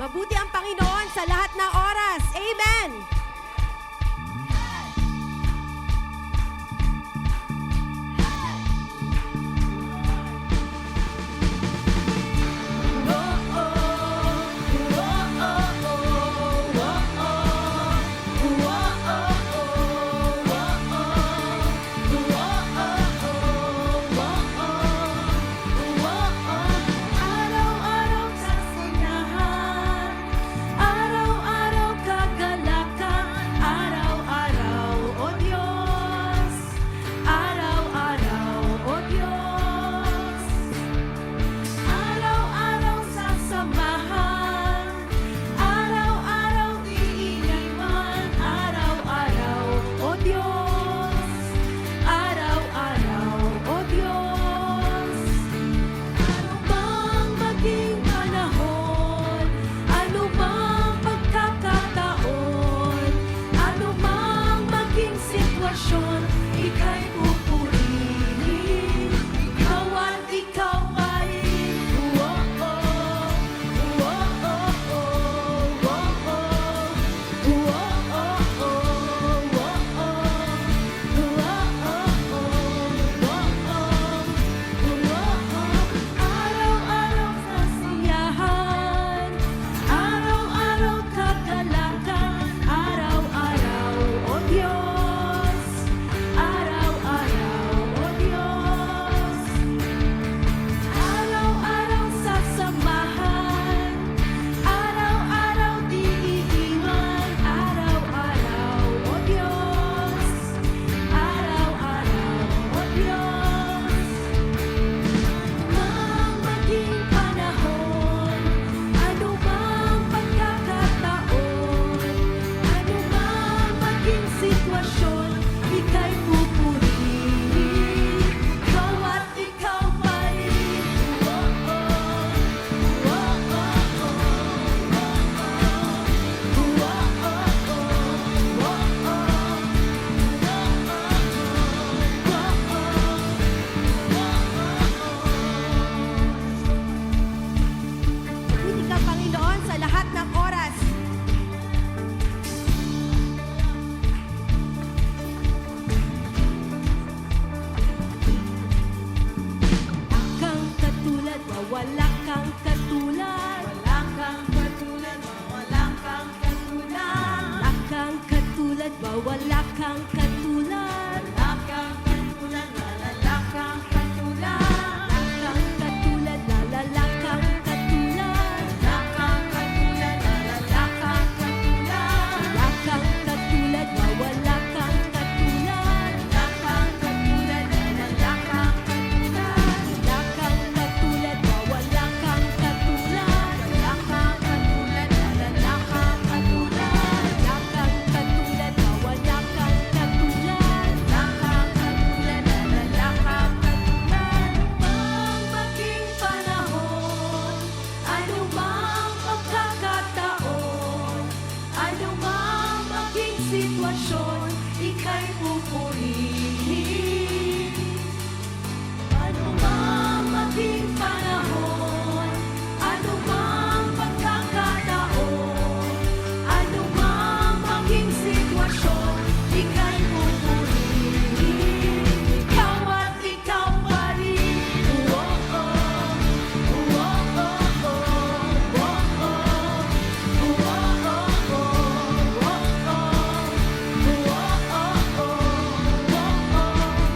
Mabuti ang Panginoon sa lahat ng oras. Amen! Araw-araw sasayahan, araw-araw kagalakan, araw-araw, O Diyos, araw-araw, O Diyos. Araw-araw sasamahan, araw-araw iiniwan, araw-araw, O Diyos, araw-araw, O Diyos. Anumang maging panahon, anumang pagkakataon, anumang maging sitwasyon, ika'y pupurihin, ikaw at ikaw pa rin. Araw-araw sasiyahan, araw-araw kagalakan, araw-araw, O Diyos, araw-araw, O Diyos. Araw-araw sasamahan, araw-araw di iiwan, araw-araw, O Diyos, araw-araw, O Diyos. Anumang maging panahon, anumang pagkakataon, anumang maging sitwasyon, ika'y pupurihin, ikaw at ikaw pa rin. Mabuti ka, Panginoon, sa lahat ng oras. Kang katulad, wala kang katulad. Wala kang katulad, wala kang katulad. Wala kang katulad, wala kang katulad. Wala kang katulad, wala kang katulad. Wala kang katulad, wala kang katulad. Wala kang katulad, wala kang katulad. Wala kang katulad, wala kang katulad. Wala kang katulad, wala kang katulad. Wala kang katulad, wala kang katulad. Wala kang katulad, wala kang katulad. Wala kang katulad, wala kang katulad. Wala kang katulad, wala kang katulad. Anumang maging panahon, anumang pagkakataon, anumang maging sitwasyon, ika'y pupurihin. Anumang maging panahon, anumang pagkakataon, anumang maging sitwasyon, ika'y pupurihin, ikaw at ikaw pa rin.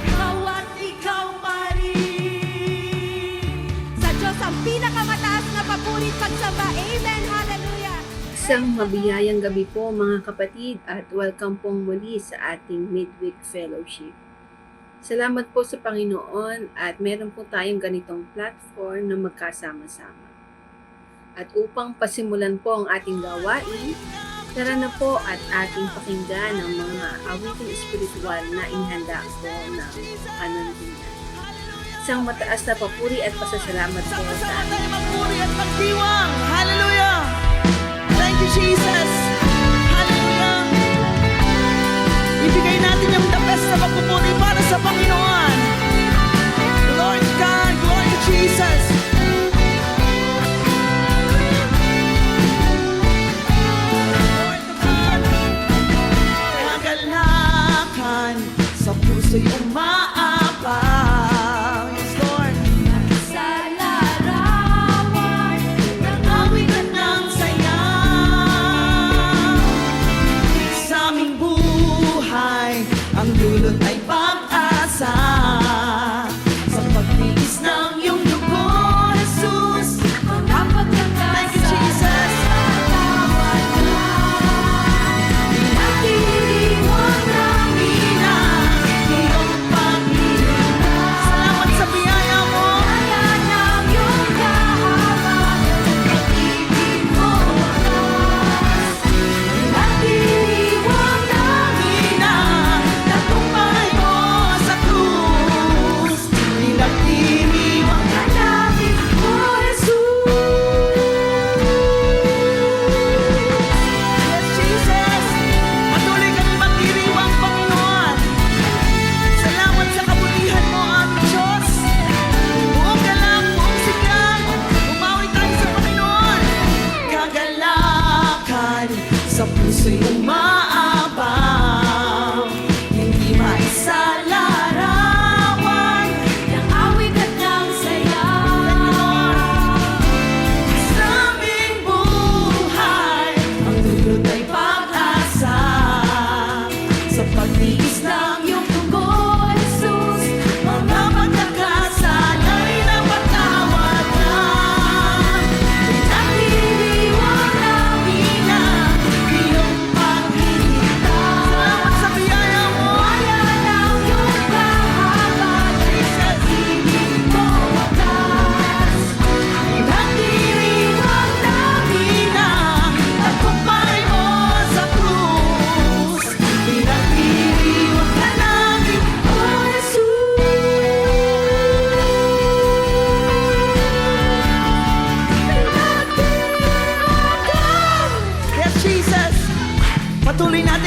Ikaw at ikaw pa rin. Sa Diyos ang pinakamataas na papuri at pagsamba. Amen! Hallelujah! Isang mabiyayang gabi po mga kapatid at welcome pong muli sa ating midweek fellowship. Salamat po sa Panginoon at meron po tayong ganitong platform na magkasama-sama. At upang pasimulan po ang ating gawain, tara na po at ating pakinggan ang mga awiting espiritual na inihanda po ng anointingan. Isang mataas na papuri at pasasalamat po sa Sama-sama ating tayo magpuri at magdiwang. Hallelujah! Thank you, Jesus! Hallelujah! Ibigay natin yung the best na pagpupuri para sa Panginoon. Lord God, glory to Jesus!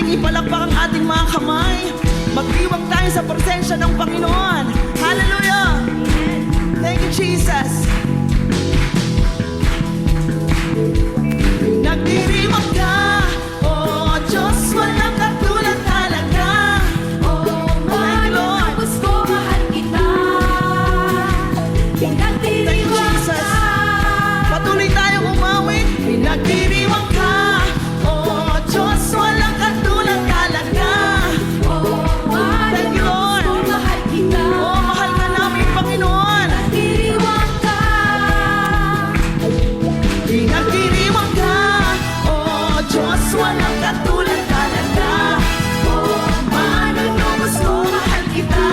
nating ipalakpak ang ating mga kamay. Magdiwang tayo sa presensya ng Panginoon. Hallelujah! Thank you, Jesus. Nagdiriwang ka, oh Diyos, walang katulad talaga. Oh, manubos ko, mahal kita. Thank you, Jesus. Patuloy tayong umawit. Nagdiriwang ka, oh Diyos, walang katulad talaga. Oh, Thank you, Lord. manubos ko, mahal kita. Oh, mahal ka namin, Panginoon. Nagdiriwang ka. Nagdiriwang ka, oh Diyos, walang katulad talaga. Oh, manubos ko, mahal kita.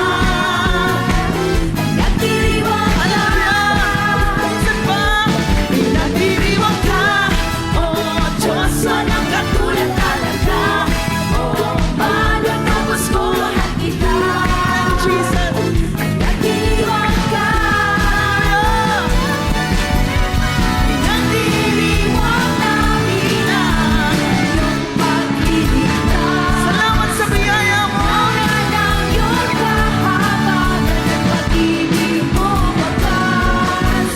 Nagdiriwang ka. Hallelujah! Minsan pa, nagdiriwang ka, oh Diyos, walang katulad talaga. Oh, manubos ko, mahal kita. Jesus. Nagdiriwang ka. Nagdiriwang namin ang iyong pagliligtas. Salamat sa biyaya mo. Ang iyong kahabagan at pag-ibig mo wagas.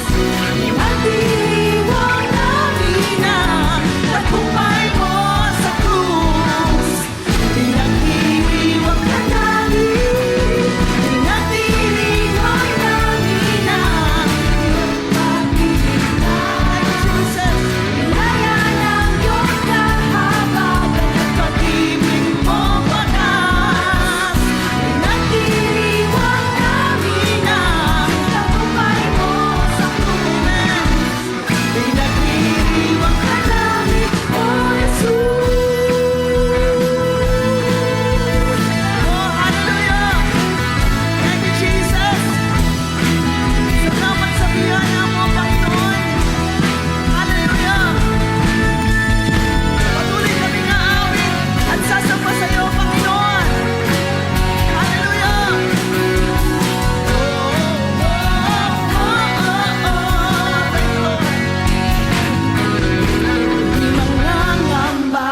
Nagdiriwang namin ang tagumpay mo sa krus. Pinagdiriwang ka namin. Pinagdiriwang namin ang iyong pagliligtas. Jesus. Biyaya ng iyong kahabagan at Pag-ibig mo wagas. Pinagdiriwang namin ang tagumpay mo sa krus. Pinagdiriwang Ka namin, O Jesus. Oh, hallelujah! Thank you, Jesus! Salamat sa biyaya mo, Panginoon! Hallelujah! Patuloy kaming aawit at sasamba sa iyo, Panginoon! Hallelujah! Oh, oh, oh, oh, oh, thank you, Lord! Di mangangamba.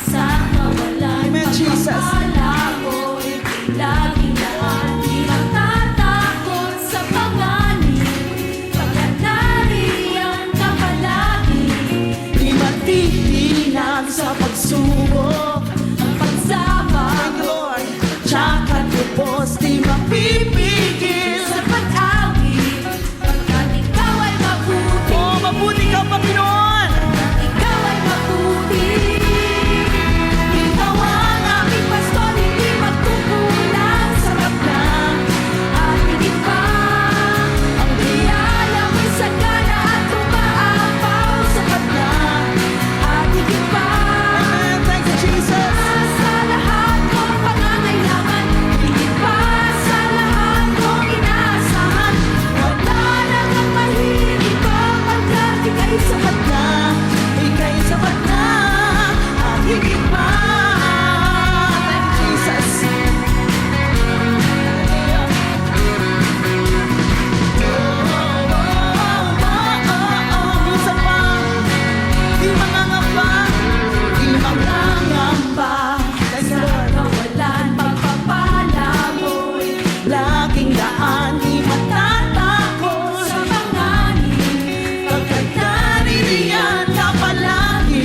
Sa kawalan, Amen, Jesus. pagpapalako'y laging daan. Di matatakot sa panganib, pagkat nariyan ka palagi. Di matitinag sa pagsubok. Ang pagsama Thank you, Lord. Tsaka tubos, di mapipigil. sa pag-awit, pagkat ikaw ay mabuti. Oh, mabuti ka, Panginoon! Ikaw ay mabuti. Ikaw ang aming pastor, hindi magkukulang sa kaplang. At higit pa, ang biyaya mo'y sagana at umaapaw sa kaplang. At higit pa, Amen. Thank you, Jesus. sa lahat kong pangangailangan. Higit pa sa lahat kong inaasahan. Wala nang ang mahilig ko pagkat ika'y sapat na. Ika'y sapat na at higit pa. Thank you, Jesus. Minsan pa, di mangangamba. Di mangangamba. Thank you, Lord. Kawalan, pagpapala mo'y Laging daan, di matatakot. sa panganib. Pagkat naririyan ka palagi,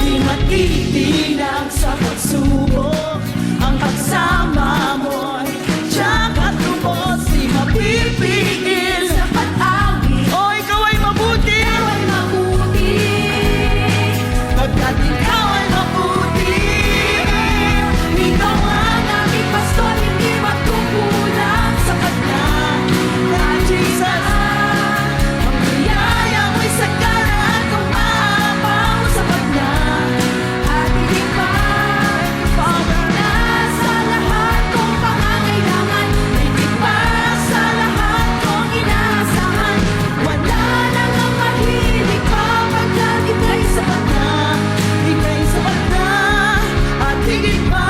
di matitinag sa pagsubok. Ang pagsama mo'y tsaka tubos, di mapipigil. Sa pag-awit, O ikaw ay mabuti, ikaw ay mabuti. pagkat ikaw ay mabuti. Ikaw ang aming pastor, hindi magkukulang sa kanya. Thank you, Jesus. Ang biyaya mo'y sagana at umaapaw sa kanya. At higit pa, Father, na sa lahat kong pangangailangan. Higit pa sa lahat kong inaasahan. Wala nang ang mahilig pa pagkat ika'y sapat na. ika'y sapat na at higit pa.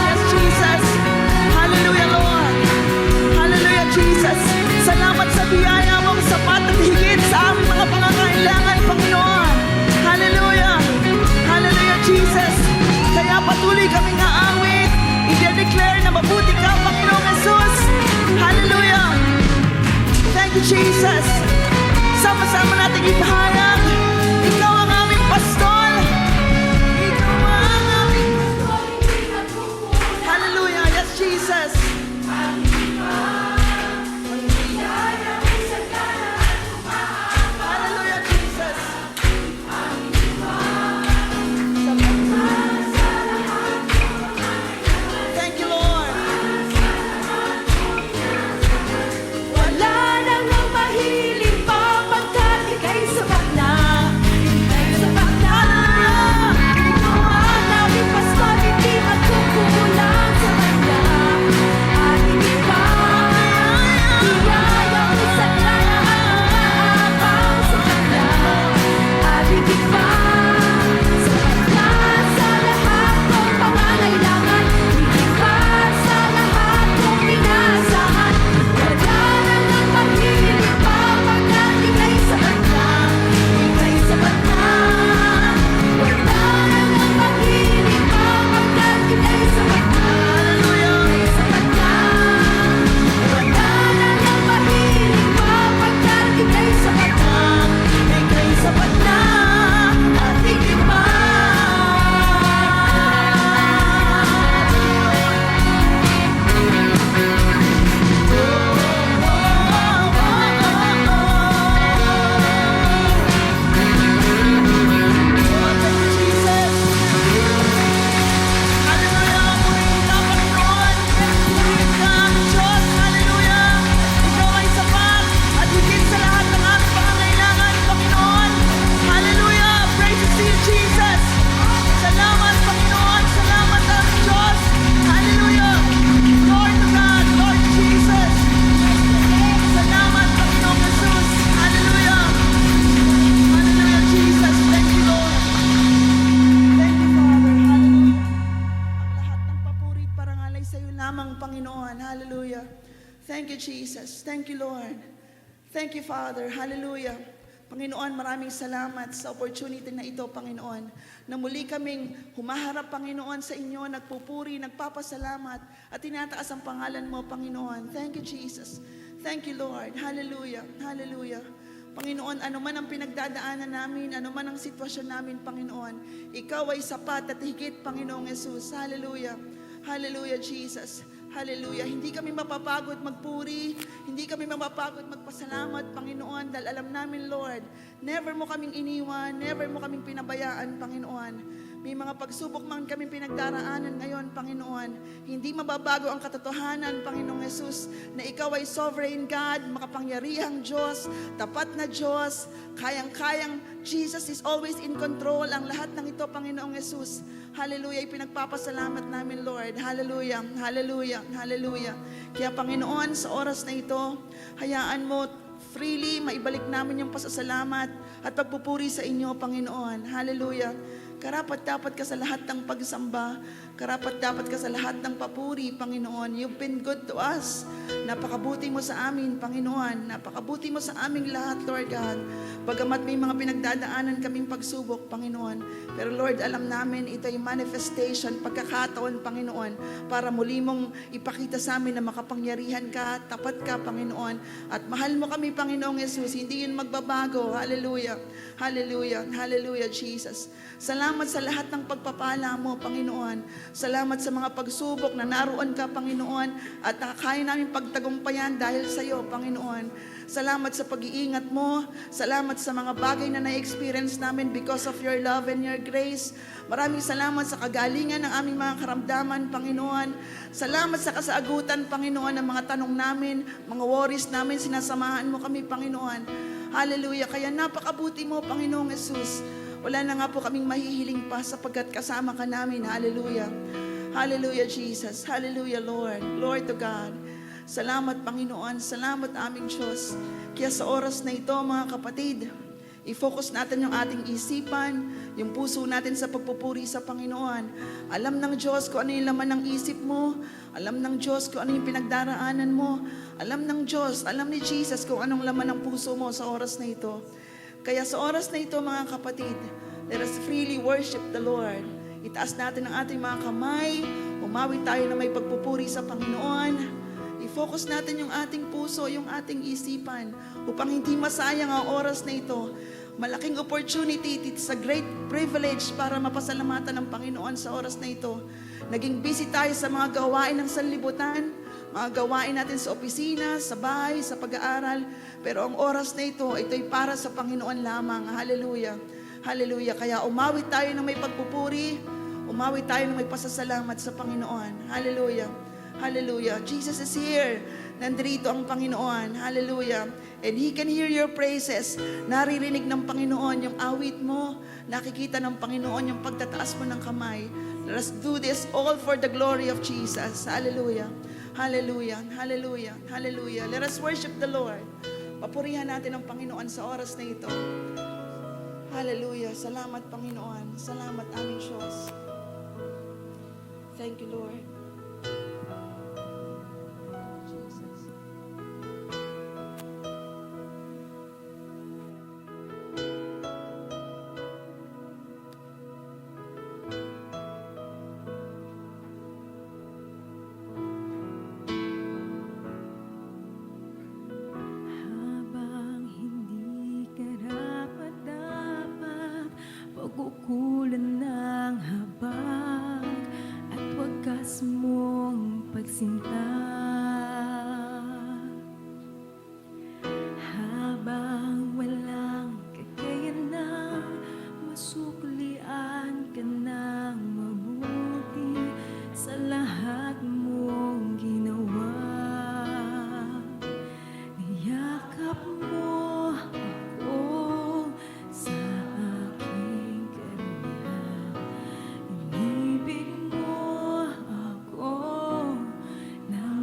Yes, Jesus. Hallelujah, Lord. Hallelujah, Jesus. Salamat sa biyaya mong sapat at higit sa aming mga pangangailangan, Panginoon. Hallelujah. Hallelujah, Jesus. Thank you, Jesus. Sama-sama natin ipahayag. Ikaw ang aming pastol. Ikaw ang aming Hallelujah. Yes, Jesus. Hallelujah, Jesus. Thank you, Lord. Wala nang ang mahiling pa pagkat ika'y sapat na. Ika'y sapat na. Ikaw ang aming pastor, hindi magkukulang sa kanya. At hindi pa biyaya mo sa kanya at umaapaw sa kanya. At hindi pa sapat na sa lahat ng pangangailangan. Hindi pa sa lahat ng inaasahan. Wala nang ang mahiling pa pagkat ika'y sapat na. Ika'y sapat na. Wala nang ang mahiling pa pagkat ika'y sapat na. Ika'y sapat na. Wala nang ang mahiling pa pagkat ika'y sapat na. Ika'y sapat na. At higit pa. Hallelujah. Thank you, Jesus. Thank you, Lord. Thank you, Father. Hallelujah. Panginoon, maraming salamat sa opportunity na ito, Panginoon, na muli kaming humaharap, Panginoon, sa inyo, nagpupuri, nagpapasalamat, at tinataas ang pangalan mo, Panginoon. Thank you, Jesus. Thank you, Lord. Hallelujah. Hallelujah. Panginoon, ano man ang pinagdadaanan namin, ano man ang sitwasyon namin, Panginoon, Ikaw ay sapat at higit, Panginoong Jesus. Hallelujah. Hallelujah, Jesus. Hallelujah. Hindi kami mapapagod magpuri. Hindi kami mapapagod magpasalamat, Panginoon, dahil alam namin, Lord, never mo kaming iniwan, never mo kaming pinabayaan, Panginoon. May mga pagsubok man kaming pinagdaraanan ngayon, Panginoon. Hindi mababago ang katotohanan, Panginoong Jesus, na Ikaw ay sovereign God, makapangyarihang Diyos, tapat na Diyos, kayang-kayang Jesus is always in control. Ang lahat ng ito, Panginoong Jesus, hallelujah, ipinagpapasalamat namin, Lord. Hallelujah, hallelujah, hallelujah. Kaya, Panginoon, sa oras na ito, hayaan mo freely maibalik namin yung pasasalamat at pagpupuri sa inyo, Panginoon. Hallelujah. Karapat-dapat ka sa lahat ng pagsamba. Karapat-dapat ka sa lahat ng papuri, Panginoon. You've been good to us. Napakabuti mo sa amin, Panginoon. Napakabuti mo sa aming lahat, Lord God. Bagamat may mga pinagdadaanan kaming pagsubok, Panginoon. Pero Lord, alam namin ito ay manifestation, pagkakataon, Panginoon, para muli mong ipakita sa amin na makapangyarihan ka, tapat ka, Panginoon. At mahal mo kami, Panginoong Jesus. Hindi yun magbabago. Hallelujah. Hallelujah. Hallelujah, Jesus. Salamat sa lahat ng pagpapala mo, Panginoon. Salamat sa mga pagsubok na naroon ka, Panginoon, at nakakaya namin pagtagumpayan dahil sa iyo, Panginoon. Salamat sa pag-iingat mo. Salamat sa mga bagay na na-experience namin because of your love and your grace. Maraming salamat sa kagalingan ng aming mga karamdaman, Panginoon. Salamat sa kasaagutan, Panginoon, ng mga tanong namin, mga worries namin, sinasamahan mo kami, Panginoon. Hallelujah. Kaya napakabuti mo, Panginoong Jesus. Wala na nga po kaming mahihiling pa sapagkat kasama ka namin. Hallelujah. Hallelujah, Jesus. Hallelujah, Lord. Lord to God. Salamat, Panginoon. Salamat, aming Diyos. Kaya sa oras na ito, mga kapatid, i-focus natin yung ating isipan, yung puso natin sa pagpupuri sa Panginoon. Alam ng Diyos kung ano yung laman ng isip mo. Alam ng Diyos kung ano yung pinagdaraanan mo. Alam ng Diyos, alam ni Jesus kung anong laman ng puso mo sa oras na ito. Kaya sa oras na ito, mga kapatid, let us freely worship the Lord. Itaas natin ang ating mga kamay. Umawi tayo na may pagpupuri sa Panginoon. i-focus natin yung ating puso, yung ating isipan, upang hindi masayang ang oras na ito. Malaking opportunity, it's a great privilege para mapasalamatan ng Panginoon sa oras na ito. Naging busy tayo sa mga gawain ng sanlibutan, mga gawain natin sa opisina, sa bahay, sa pag-aaral. Pero ang oras na ito'y para sa Panginoon lamang. Hallelujah. Hallelujah. Kaya umawi tayo ng may pagpupuri, umawi tayo ng may pasasalamat sa Panginoon. Hallelujah. Hallelujah. Jesus is here. Nandito ang Panginoon. Hallelujah. And He can hear your praises. Naririnig ng Panginoon yung awit mo. Nakikita ng Panginoon yung pagtataas mo ng kamay. Let us do this all for the glory of Jesus. Hallelujah. Hallelujah. Hallelujah. Hallelujah. Let us worship the Lord. Papurihan natin ang Panginoon sa oras na ito. Hallelujah. Salamat, Panginoon. Salamat, aming Diyos. Thank you, Lord. Jesus. Habang hindi karapat-dapat, pag-ukulan ng habag at wagas mong pagsinta. Habang walang kakayanang masuklian ka ng mabuti sa lahat mong ginawa. Niyakap mo ako sa aking kanya. Inibig mo ako ng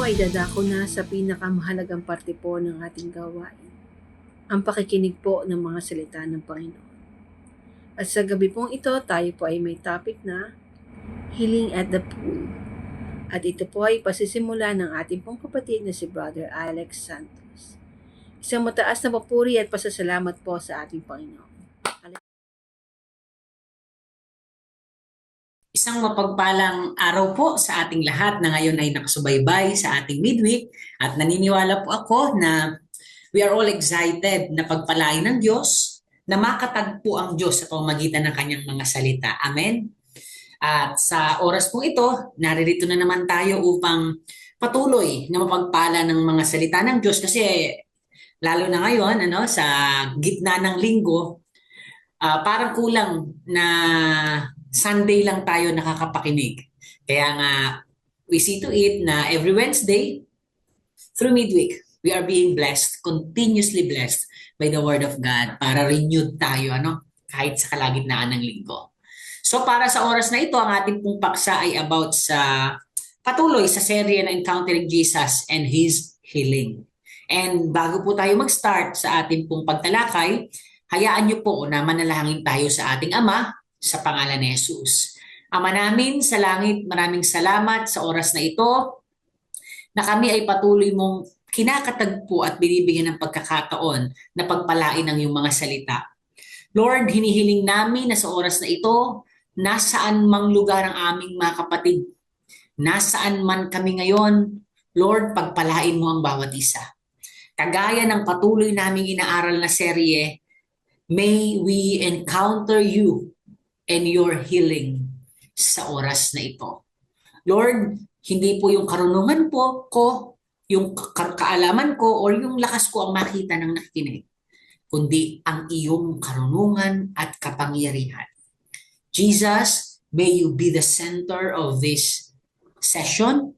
ay dadako na sa pinakamahalagang parte po ng ating gawain, ang pakikinig po ng mga salita ng Panginoon. At sa gabi pong ito, tayo po ay may topic na Healing at the Pool. At ito po ay pasisimula ng ating pong kapatid na si Brother Alex Santos. Isang mataas na papuri at pasasalamat po sa ating Panginoon. Isang mapagpalang araw po sa ating lahat na ngayon ay nakasubaybay sa ating midweek at naniniwala po ako na we are all excited na pagpalain ng Diyos na makatagpo ang Diyos sa pamamagitan ng kanyang mga salita. Amen? At sa oras po ito, naririto na naman tayo upang patuloy na mapagpala ng mga salita ng Diyos kasi lalo na ngayon sa gitna ng linggo, parang kulang na Sunday lang tayo nakakapakinig. Kaya nga, we see to it na every Wednesday, through midweek, we are being blessed, continuously blessed by the Word of God para renewed tayo, kahit sa kalagitnaan ng linggo. So para sa oras na ito, ang ating pong paksa ay about sa patuloy sa serye na Encountering Jesus and His Healing. And bago po tayo mag-start sa ating pong pagtalakay, hayaan niyo po na manalangin tayo sa ating Ama, sa pangalan ni Jesus. Ama namin sa langit, maraming salamat sa oras na ito na kami ay patuloy mong kinakatagpo at binibigyan ng pagkakataon na pagpalain ang iyong mga salita. Lord, hinihiling namin na sa oras na ito, nasaan mang lugar ang aming mga kapatid, nasaan man kami ngayon, Lord, pagpalain mo ang bawat isa. Kagaya ng patuloy naming inaaral na serye, may we encounter you and your healing sa oras na ito. Lord, hindi po yung karunungan po ko, yung kaalaman ko, or yung lakas ko ang makita ng nakikinig, kundi ang iyong karunungan at kapangyarihan. Jesus, may you be the center of this session.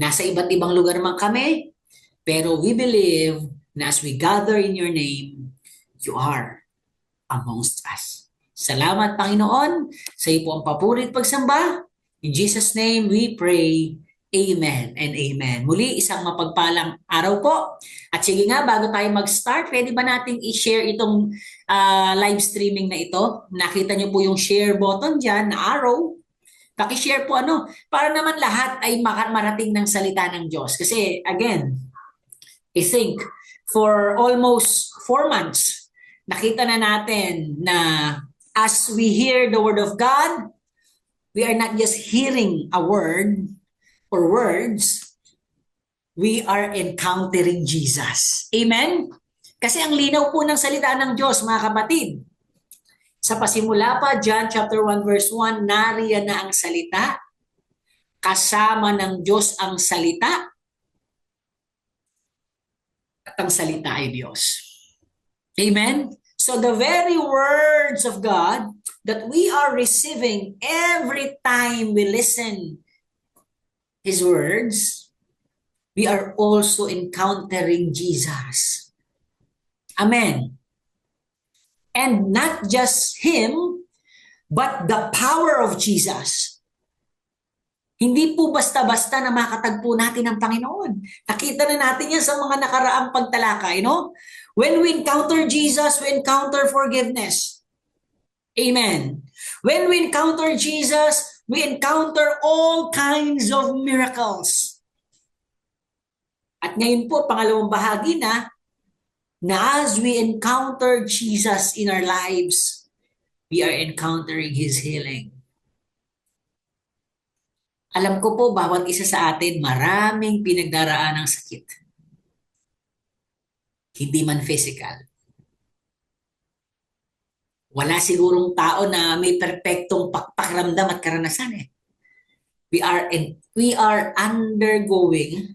Nasa iba't ibang lugar man kami, pero we believe na as we gather in your name, you are amongst us. Salamat, Panginoon. Sa iyo po ang papuri at pagsamba. In Jesus' name we pray. Amen and amen. Muli, isang mapagpalang araw po. At sige nga, bago tayo mag-start, pwede ba nating i-share itong live streaming na ito? Nakita niyo po yung share button dyan na arrow. Paki-share po para naman lahat ay marating ng salita ng Diyos. Kasi again, I think for almost 4 months, nakita na natin na as we hear the Word of God, we are not just hearing a word or words, we are encountering Jesus. Amen? Kasi ang linaw po ng salita ng Diyos, mga kapatid. Sa pasimula pa, John chapter 1 verse 1, nariyan na ang salita, kasama ng Diyos ang salita, at ang salita ay Diyos. Amen? So the very words of God that we are receiving every time we listen His words, we are also encountering Jesus. Amen. And not just Him, but the power of Jesus. Hindi po basta-basta na makatagpo natin ang Panginoon. Nakita na natin yan sa mga nakaraang pagtalakay, When we encounter Jesus, we encounter forgiveness. Amen. When we encounter Jesus, we encounter all kinds of miracles. At ngayon po, pangalawang bahagi na as we encounter Jesus in our lives, we are encountering His healing. Alam ko po, bawat isa sa atin, maraming pinagdaraan ng sakit. Hindi man physical. Wala sigurong tao na may perpektong pakiramdam at karanasan. We are undergoing,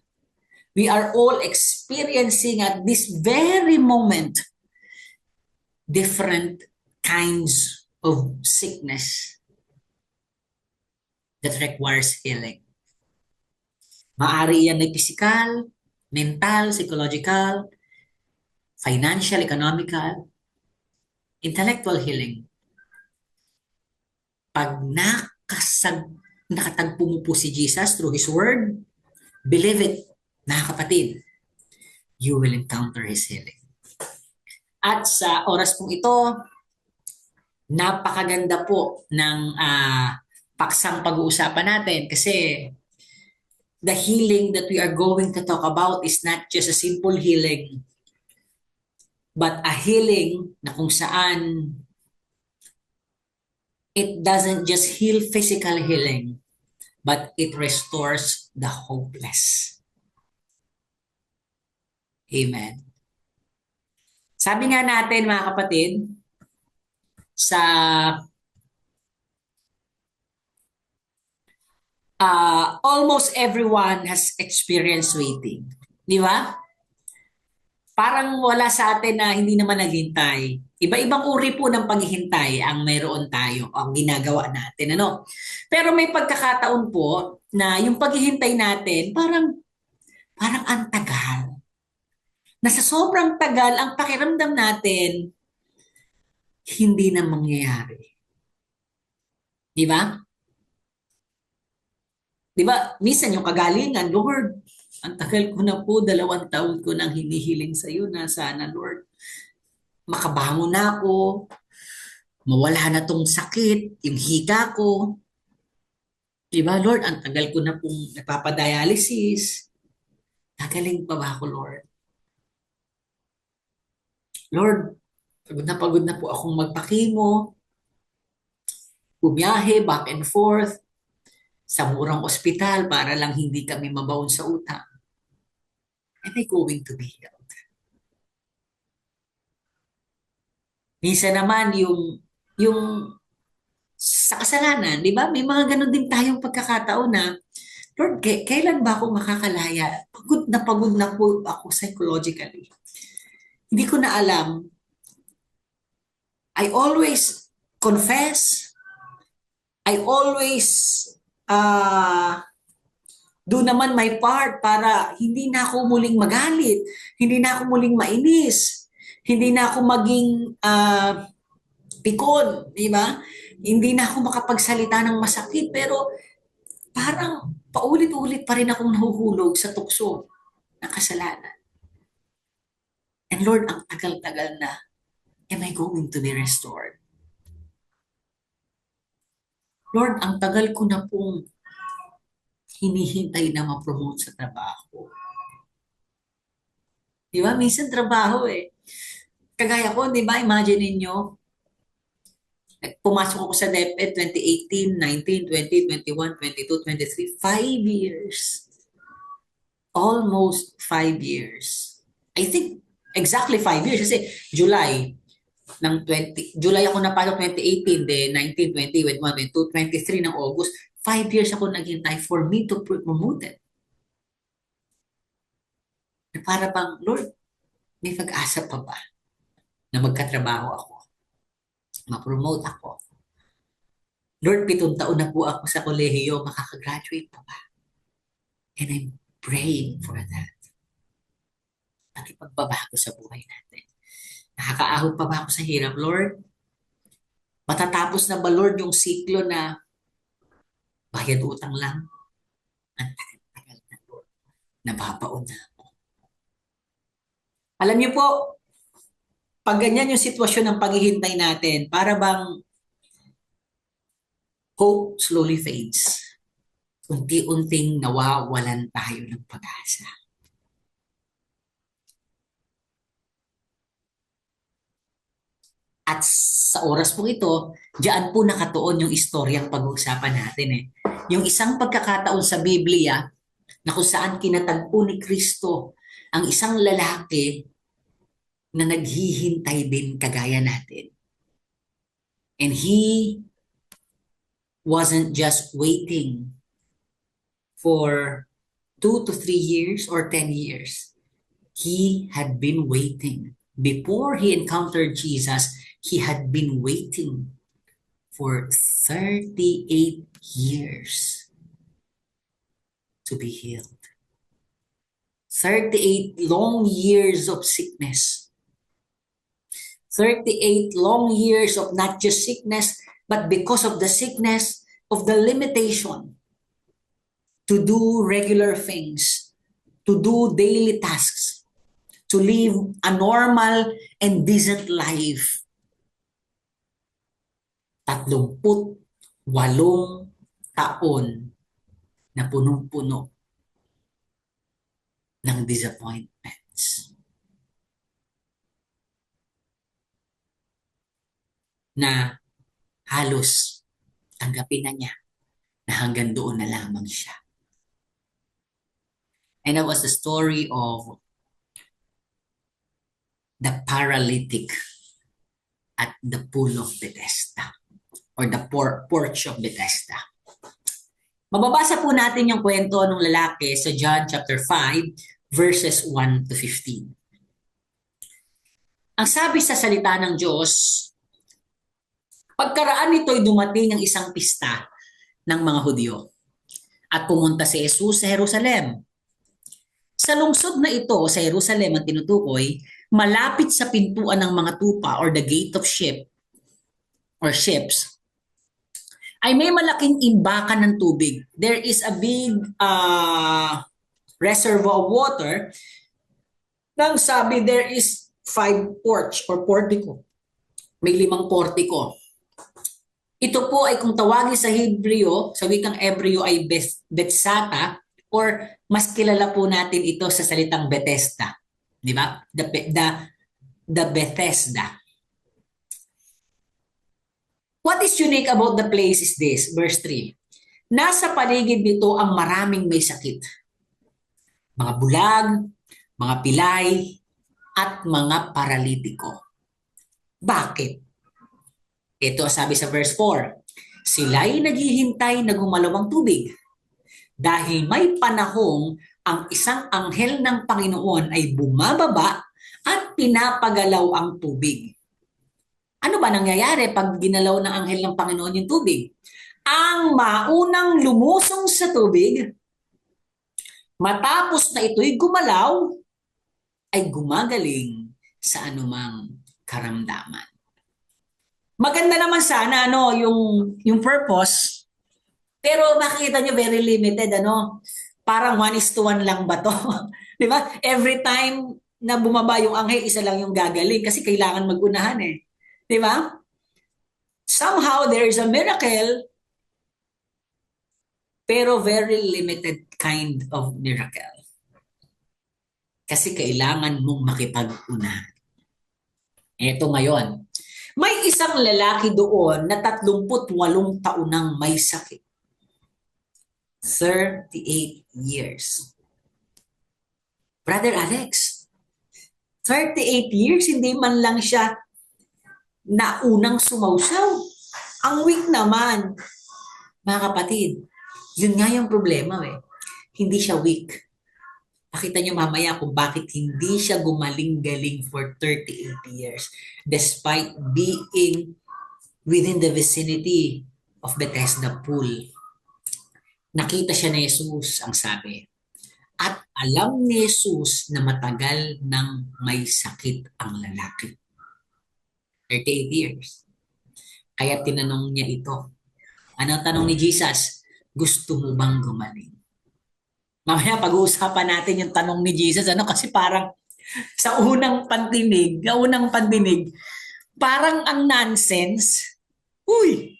we are all experiencing at this very moment different kinds of sickness that requires healing. Maaari yan ay physical, mental, psychological, financial, economical, intellectual healing. Pag nakatagpo mo po si Jesus through His Word, believe it, mga kapatid, you will encounter His healing. At sa oras pong ito, napakaganda po ng paksang pag-uusapan natin kasi the healing that we are going to talk about is not just a simple healing, but a healing na kung saan it doesn't just heal physical healing, but it restores the hopeless. Amen. Sabi nga natin mga kapatid, sa almost everyone has experienced waiting. Di ba? Parang wala sa atin na hindi naman naghintay. Iba-ibang uri po ng paghihintay ang mayroon tayo, ang ginagawa natin. Ano? Pero may pagkakataon po na yung paghihintay natin parang ang tagal. Na sa sobrang tagal, ang pakiramdam natin, hindi na mangyayari. Di ba? Di ba? Minsan yung kagalingan, Lord, ang tagal ko na po, 2 taon ko nang hinihiling sa iyo na sana, Lord, makabangon na ako, mawala na tong sakit, yung hika ko. Di ba, Lord, ang tagal ko na pong nagpapadialysis. Gagaling pa ba ako, Lord? Lord, pagod na po akong magpakimo, bumiyahe back and forth sa murang ospital para lang hindi kami mabaon sa utang. Am I going to be healed? Minsan naman yung sa kasalanan, di ba? May mga ganun din tayong pagkakataon na, Lord, kailan ba ako makakalaya? Pagod na po ako psychologically. Hindi ko na alam. I always confess. I always do naman my part para hindi na ako muling magalit, hindi na ako muling mainis, hindi na ako maging pikon, di ba? Hindi na ako makapagsalita ng masakit, pero parang paulit-ulit pa rin akong nahuhulog sa tukso ng kasalanan. And Lord, ang tagal-tagal na, am I going to be restored? Lord, ang tagal ko na pong hinihintay na ma-promote sa trabaho. Di ba? Minsan trabaho eh. Kagaya ko, di ba? Imagine ninyo, pumasok ako sa DepEd 2018, 19, 20, 21, 22, 23, 5 years. Almost 5 years. I think exactly 5 years kasi July ako napasok 2018, then 19, 20, 21, 22, 23 ng August. 5 years ako naghintay for me to be promoted. Para bang, Lord, may pag-asa pa ba na magkatrabaho ako? Ma-promote ako? Lord, 7 taon na po ako sa kolehiyo, makakagraduate pa ba? And I'm praying for that. Nakipagbabago sa buhay natin. Nakakaahon pa ba ako sa hirap, Lord? Matatapos na ba, Lord, yung siklo na bayad utang lang? Ang tagal na, Lord. Nababaon na ako. Alam niyo po, pag ganyan yung sitwasyon ng paghihintay natin, para bang hope slowly fades. Unti-unting nawawalan tayo ng pag-asa. At sa oras po ito, diyan po nakatuon yung istoryang pag-uusapan natin eh. Yung isang pagkakataon sa Biblia na kung saan kinatagpo ni Kristo ang isang lalaki na naghihintay din kagaya natin. And he wasn't just waiting for 2 to 3 years or 10 years. He had been waiting. Before he encountered Jesus, he had been waiting for 38 years to be healed. 38 long years of sickness. 38 long years of not just sickness, but because of the sickness, of the limitation, to do regular things, to do daily tasks, to live a normal and decent life. 38 taon na punong-puno ng disappointments. Na halos tanggapin na niya na hanggang doon na lamang siya. And that was the story of the paralytic at the pool of Bethesda or the porch of Bethesda. Mababasa po natin yung kwento ng lalaki sa John chapter 5 verses 1 to 15. Ang sabi sa salita ng Diyos, pagkaraan nito'y dumating ang isang pista ng mga Hudyo at pumunta si Jesus sa Jerusalem. Sa lungsod na ito, sa Jerusalem ang tinutukoy, malapit sa pintuan ng mga tupa or the gate of ships, ay may malaking imbakan ng tubig. There is a big reservoir of water nang sabi there is 5 porch or portico. May 5 portico. Ito po ay kung tawagin sa Hebreo, sa wikang Hebreo ay Bethsata, or mas kilala po natin ito sa salitang Bethesda. Di ba? The Bethesda. What is unique about the place is this, verse 3. Nasa paligid nito ang maraming may sakit. Mga bulag, mga pilay, at mga paralitiko. Bakit? Ito sabi sa verse 4. Sila'y naghihintay na gumalaw ang tubig. Dahil may panahong ang isang anghel ng Panginoon ay bumababa at pinapagalaw ang tubig. Ano ba nangyayari pag ginalaw ng anghel ng Panginoon yung tubig? Ang maunang lumusong sa tubig, matapos na ito'y gumalaw, ay gumagaling sa anumang karamdaman. Maganda naman sana yung purpose, pero makikita nyo very limited, parang 1:1 lang ba to? Di ba? Every time na bumaba yung anghel, isa lang yung gagaling kasi kailangan magunahan eh. Di ba? Somehow there is a miracle, pero very limited kind of miracle. Kasi kailangan mong makipag-unahan. Ito ngayon, may isang lalaki doon na 38 taon nang may sakit. 38 years. Brother Alex, 38 years, hindi man lang siya naunang sumausaw. Ang weak naman. Mga kapatid, yun nga yung problema eh. Hindi siya weak. Pakita niyo mamaya kung bakit hindi siya gumaling-galing for 38 years despite being within the vicinity of Bethesda pool. Nakita siya ni Jesus, ang sabi. At alam ni Jesus na matagal nang may sakit ang lalaki. 38 years. Kaya tinanong niya ito. Anong tanong ni Jesus? Gusto mo bang gumaling? Mamaya pag-uusapan natin yung tanong ni Jesus, kasi parang sa unang pandinig, parang ang nonsense. Uy,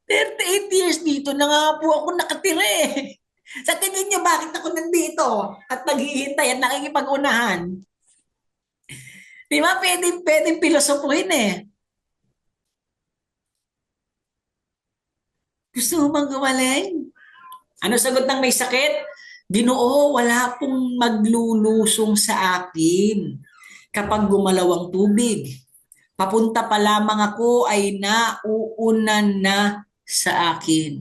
38 years dito na nga po ako nakatira eh. Sa tingin niyo, bakit ako nandito at naghihintay at nakikipag-unahan? Di ba? Pwedeng pilosopuhin eh. Gusto mo bang gumaling? Ano sagot ng may sakit? Ginoo, wala pong maglulusong sa akin kapag gumalaw ang tubig. Papunta pa lamang ako ay nauunan na sa akin.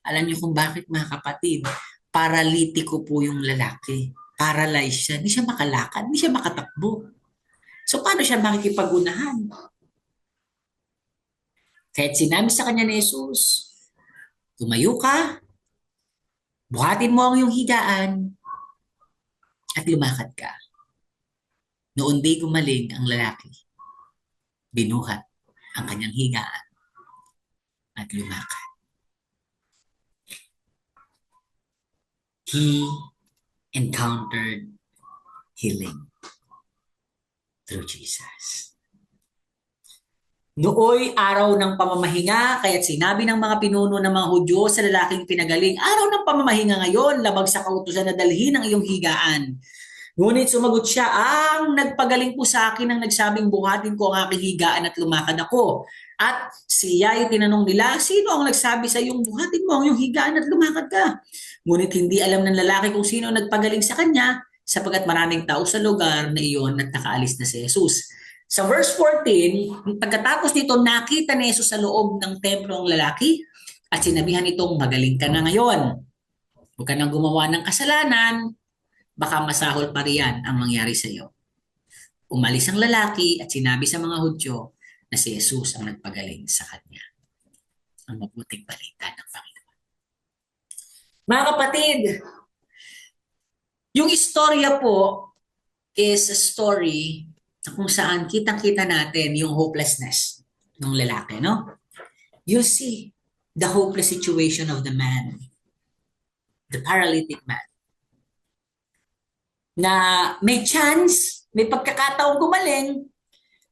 Alam niyo kung bakit, mga kapatid? Paralitiko po yung lalaki. Paralyzed siya. Hindi siya makalakad. Hindi siya makatakbo. So paano siya makikipag-unahan? Kahit sinabi sa kanya ni Jesus, tumayo ka, buhatin mo ang iyong higaan, at lumakad ka. Noon di gumaling ang lalaki, binuhat ang kanyang higaan at lumakad. he encountered healing through Jesus. Nooy araw ng pamamahinga, kaya't sinabi ng mga pinuno ng mga Hudyo sa lalaking pinagaling, araw ng pamamahinga ngayon, labag sa kautusan na dalhin ang iyong higaan. Ngunit sumagot siya, ang nagpagaling po sa akin ang nagsabing buhatin ko ang aking higaan at lumakad ako. At siya ay tinanong nila, sino ang nagsabi sa iyong buhatin mo ang iyong higaan at lumakad ka? Ngunit hindi alam ng lalaki kung sino ang nagpagaling sa kanya, sapagkat maraming tao sa lugar na iyon at nakaalis na si Jesus. Sa verse 14, pagkatapos nito nakita ni Jesus sa loob ng templo ang lalaki at sinabihan itong magaling ka na ngayon. Huwag ka nang gumawa ng kasalanan, baka masahol pa riyan ang mangyari sa iyo. Umalis ang lalaki at sinabi sa mga Hudyo na si Jesus ang nagpagaling sa kanya. Ang mabuting balita ng Panginoon. Mga kapatid, yung istorya po is a story kung saan kitang-kita natin yung hopelessness ng lalaki, no? You see the hopeless situation of the man, the paralytic man, na may chance, may pagkakataong gumaling,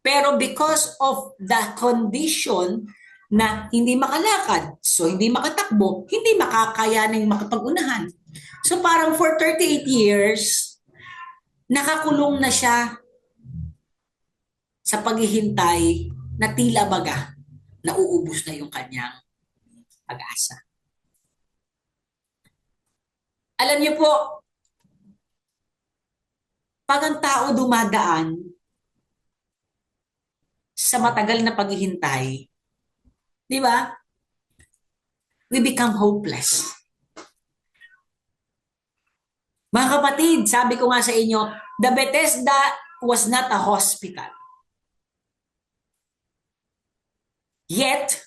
pero because of the condition na hindi makalakad, so hindi makatakbo, hindi makakayaning makapag-unahan. So parang for 38 years, nakakulong na siya sa paghihintay na tila baga na uubos na yung kanyang pag-asa. Alam niyo po, pag ang tao dumadaan sa matagal na paghihintay, di ba? We become hopeless. Mga kapatid, sabi ko nga sa inyo, the Bethesda was not a hospital. Yet,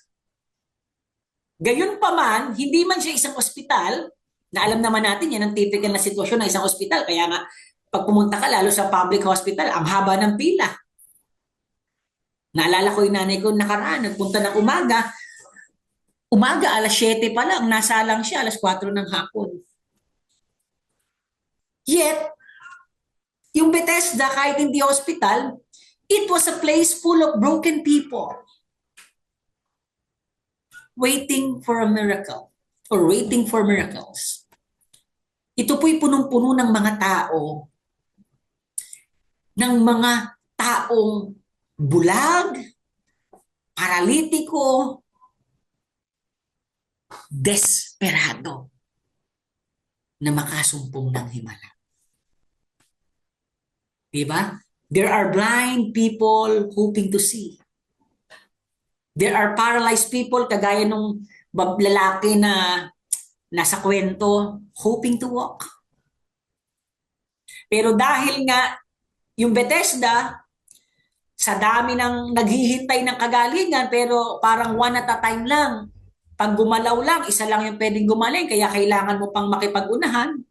gayon pa man, hindi man siya isang ospital, na alam naman natin yan ang typical na sitwasyon ng isang ospital. Kaya nga, pag pumunta ka lalo sa public hospital, ang haba ng pila. Naalala ko yung nanay ko nakaraan, nagpunta ng umaga, alas 7 pa lang, nasa lang siya, alas 4 ng hapon. Yet, yung Bethesda, kahit hindi hospital, it was a place full of broken people waiting for a miracle or waiting for miracles. Ito po'y punong-puno ng mga tao, ng mga taong bulag, paralitiko, desperado na makasumpong ng himala. Diba? There are blind people hoping to see. There are paralyzed people, kagaya nung lalaki na nasa kwento, hoping to walk. Pero dahil nga yung Bethesda, sa dami ng naghihintay ng kagalingan, pero parang one at a time lang. Pag gumalaw lang, isa lang yung pwedeng gumaling, kaya kailangan mo pang makipag-unahan.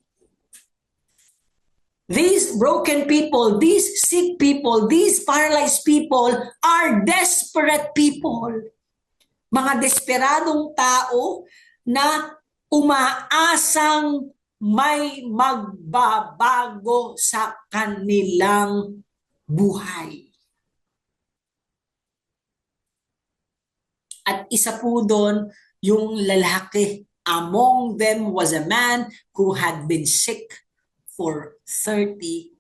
These broken people, these sick people, these paralyzed people are desperate people. Mga desperadong tao na umaasang may magbabago sa kanilang buhay. At isa po doon, yung lalaki. Among them was a man who had been sick for 38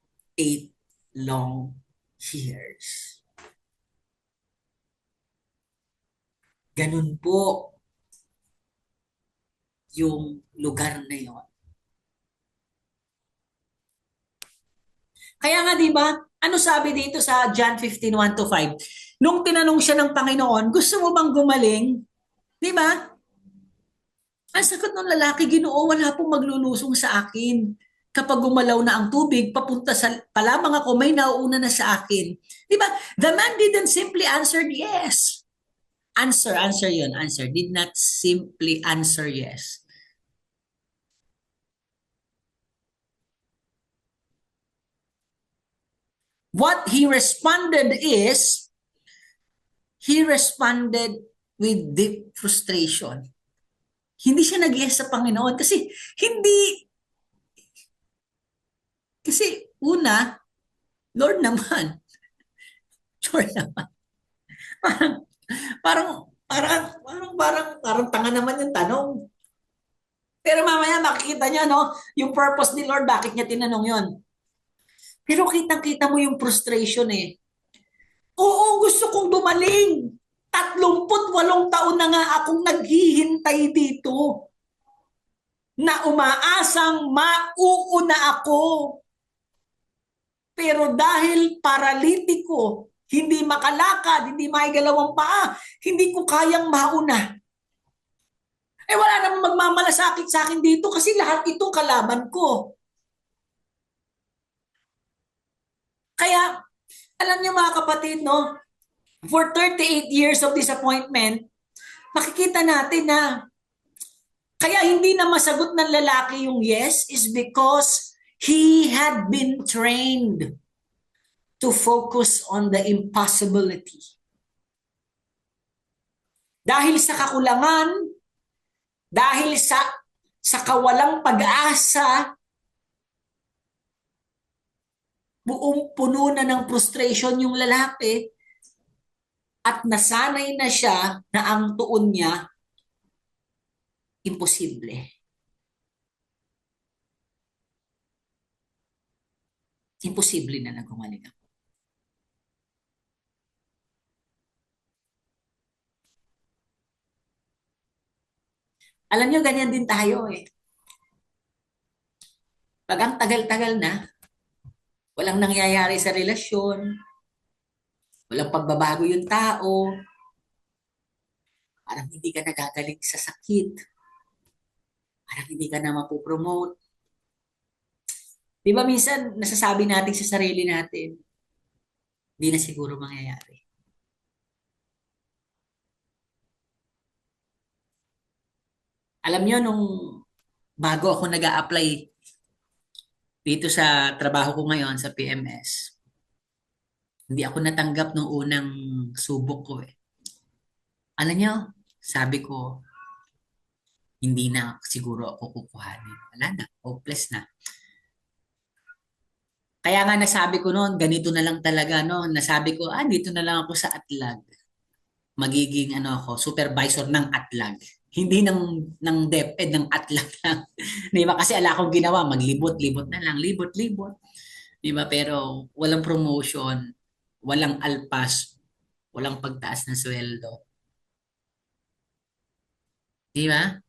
long years. Ganun po yung lugar na yon. Kaya nga 'di ba? Ano sabi dito sa John 15:1-5? Nung tinanong siya ng Panginoon, gusto mo bang gumaling? 'Di ba? Ang sagot ng lalaki, Ginoo, wala pong maglulusong sa akin. Kapag gumalaw na ang tubig, papunta sa palamang ako, may nauuna na sa akin. Diba? The man didn't simply answer yes. Answer yun. Answer. Did not simply answer yes. What he responded is, he responded with deep frustration. Hindi siya nag-yes sa Panginoon kasi hindi Kasi una, Lord naman. Lord naman. Parang, parang tanga naman yung tanong. Pero mamaya makikita niya, no, yung purpose ni Lord, bakit niya tinanong yon. Pero kitang-kita mo yung frustration eh. Oo, gusto kong gumaling. 38 taon na nga akong naghihintay dito. Na umaasang mauuna ako. Pero dahil paralitiko, hindi makalakad, hindi maigalaw ang paa, hindi ko kayang mauna. Eh wala namang magmamalasakit sa akin dito kasi lahat ito kalaban ko. Kaya, alam niyo mga kapatid, no, for 38 years of disappointment, makikita natin na kaya hindi na masagot ng lalaki yung yes is because he had been trained to focus on the impossibility. Dahil sa kakulangan, dahil sa kawalang pag-asa, buong puno na ng frustration yung lalaki at nasanay na siya na ang tuon niya imposible. Imposible na gumaling ako. Alam niyo, ganyan din tayo eh. Pag ang tagal-tagal na, walang nangyayari sa relasyon, walang pagbabago yung tao, parang hindi ka nagagaling sa sakit, parang hindi ka na mapopromote. Di ba minsan nasasabi natin sa sarili natin, hindi na siguro mangyayari. Alam niyo, nung bago ako nag-a-apply dito sa trabaho ko ngayon sa PMS, hindi ako natanggap nung unang subok ko eh. Alam niyo, sabi ko, hindi na siguro ako kukuhanin. Wala na, hopeless na. Kaya nga nasabi ko noon, ganito na lang talaga, no? Nasabi ko, dito na lang ako sa Atlag. Magiging ako, supervisor ng Atlag. Hindi ng DepEd, ng Atlag lang. Di ba? Kasi ala akong ginawa, maglibot-libot na lang, libot-libot. Di ba? Pero walang promotion, walang alpas, walang pagtaas ng sweldo. Di ba?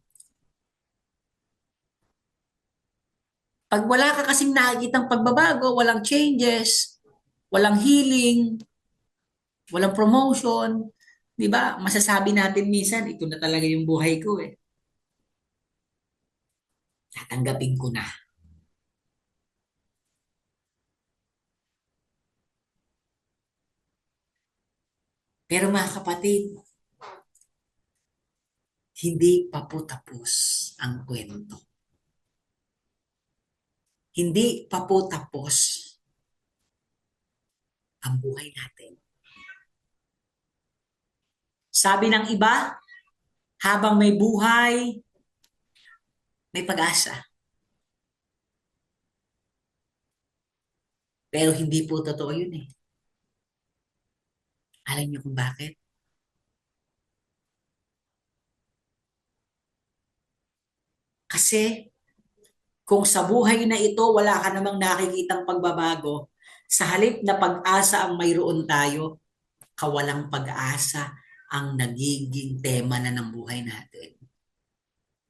Pag wala ka kasing nakikitang pagbabago, walang changes, walang healing, walang promotion, di ba? Masasabi natin minsan, ito na talaga yung buhay ko eh. Tatanggapin ko na. Pero mga kapatid, hindi pa po tapos ang kwento. Hindi pa po tapos ang buhay natin. Sabi ng iba, habang may buhay, may pag-asa. Pero hindi po totoo yun eh. Alam niyo kung bakit? Kasi kung sa buhay na ito wala ka namang nakikitang pagbabago, sa halip na pag-asa ang mayroon tayo, kawalang pag-asa ang nagiging tema na ng buhay natin.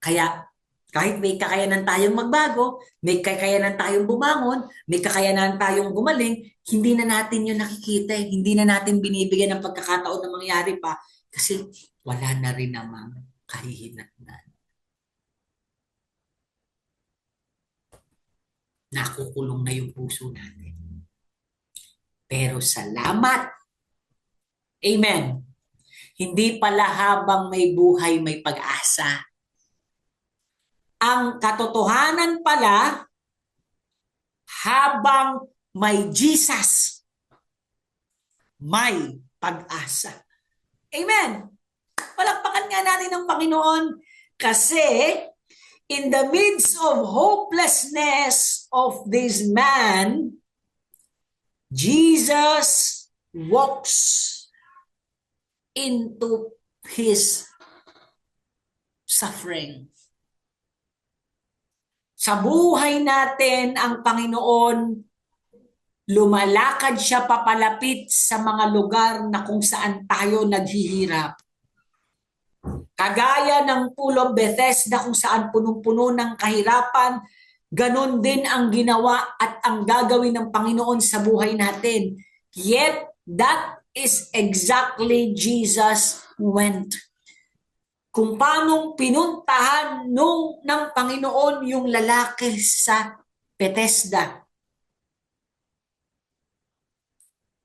Kaya kahit may kakayanan tayong magbago, may kakayanan tayong bumangon, may kakayanan tayong gumaling, hindi na natin yun nakikita eh. Hindi na natin binibigyan ng pagkakataon na mangyari pa kasi wala na rin namang kahihinatnan. Nakukulong na yung puso natin. Pero salamat. Amen. Hindi pala habang may buhay may pag-asa. Ang katotohanan pala, habang may Jesus, may pag-asa. Amen. Palakpakan nga natin ng Panginoon kasi in the midst of hopelessness of this man, Jesus walks into his suffering. Sa buhay natin, ang Panginoon, lumalakad siya papalapit sa mga lugar na kung saan tayo naghihirap. Kagaya ng Pool of Bethesda kung saan punong-puno ng kahirapan, ganon din ang ginawa at ang gagawin ng Panginoon sa buhay natin. Yet, that is exactly Jesus went. Kung paanong pinuntahan ng Panginoon yung lalaki sa Bethesda.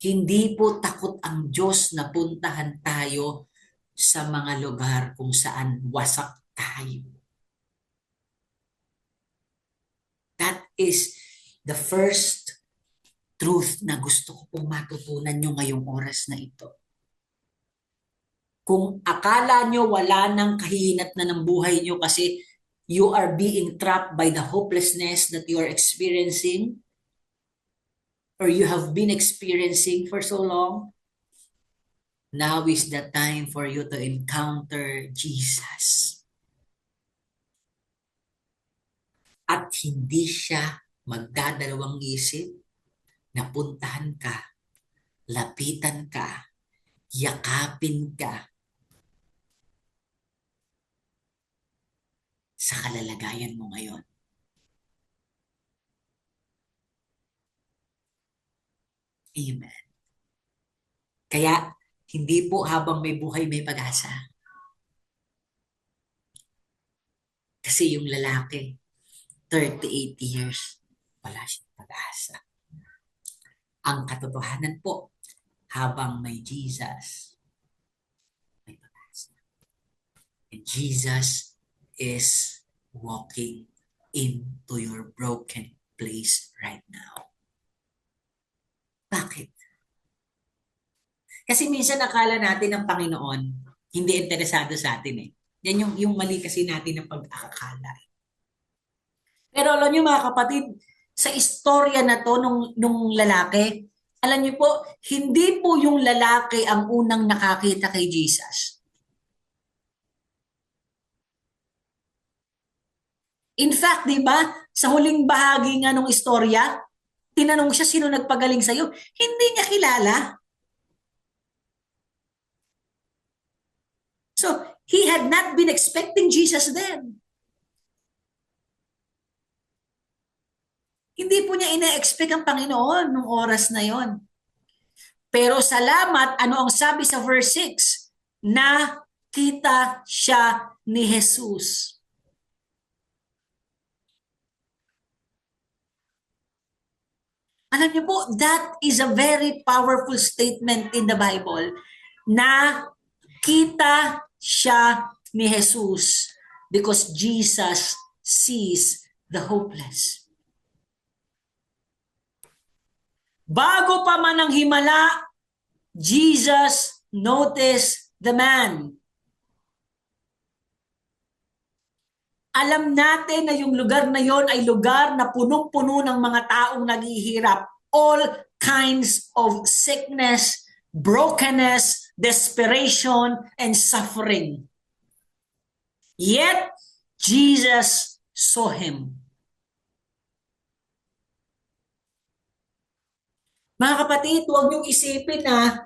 Hindi po takot ang Diyos na puntahan tayo sa mga lugar kung saan wasak tayo. That is the first truth na gusto ko pong matutunan nyo ngayong oras na ito. Kung akala nyo wala nang kahinat na ng buhay nyo kasi you are being trapped by the hopelessness that you are experiencing or you have been experiencing for so long, now is the time for you to encounter Jesus. At hindi siya magdadalawang isip na puntahan ka, lapitan ka, yakapin ka sa kalalagayan mo ngayon. Amen. Kaya, hindi po habang may buhay may pag-asa. Kasi yung lalaki, 38 years, wala siyang pag-asa. Ang katotohanan po, habang may Jesus, may pag-asa. And Jesus is walking into your broken place right now. Bakit? Kasi minsan akala natin ang Panginoon hindi interesado sa atin eh. Yan yung mali kasi natin ng pag-akala. Pero alam niyo mga kapatid, sa istorya na to nung lalaki, alam niyo po, hindi po yung lalaki ang unang nakakita kay Jesus. In fact, di ba, sa huling bahagi nga nung istorya, tinanong siya sino nagpagaling sa'yo. Hindi niya kilala. So, he had not been expecting Jesus then. Hindi po niya ina-expect ang Panginoon nung oras na yon. Pero salamat, ano ang sabi sa verse 6? Nakita siya ni Jesus. Alam niyo po, that is a very powerful statement in the Bible. Nakita siya ni Jesus because Jesus sees the hopeless. Bago pa man ang himala, Jesus noticed the man. Alam natin na yung lugar na yon ay lugar na punong-puno ng mga taong naghihirap. All kinds of sickness, brokenness, desperation, and suffering. Yet, Jesus saw him. Mga kapatid, huwag niyong isipin na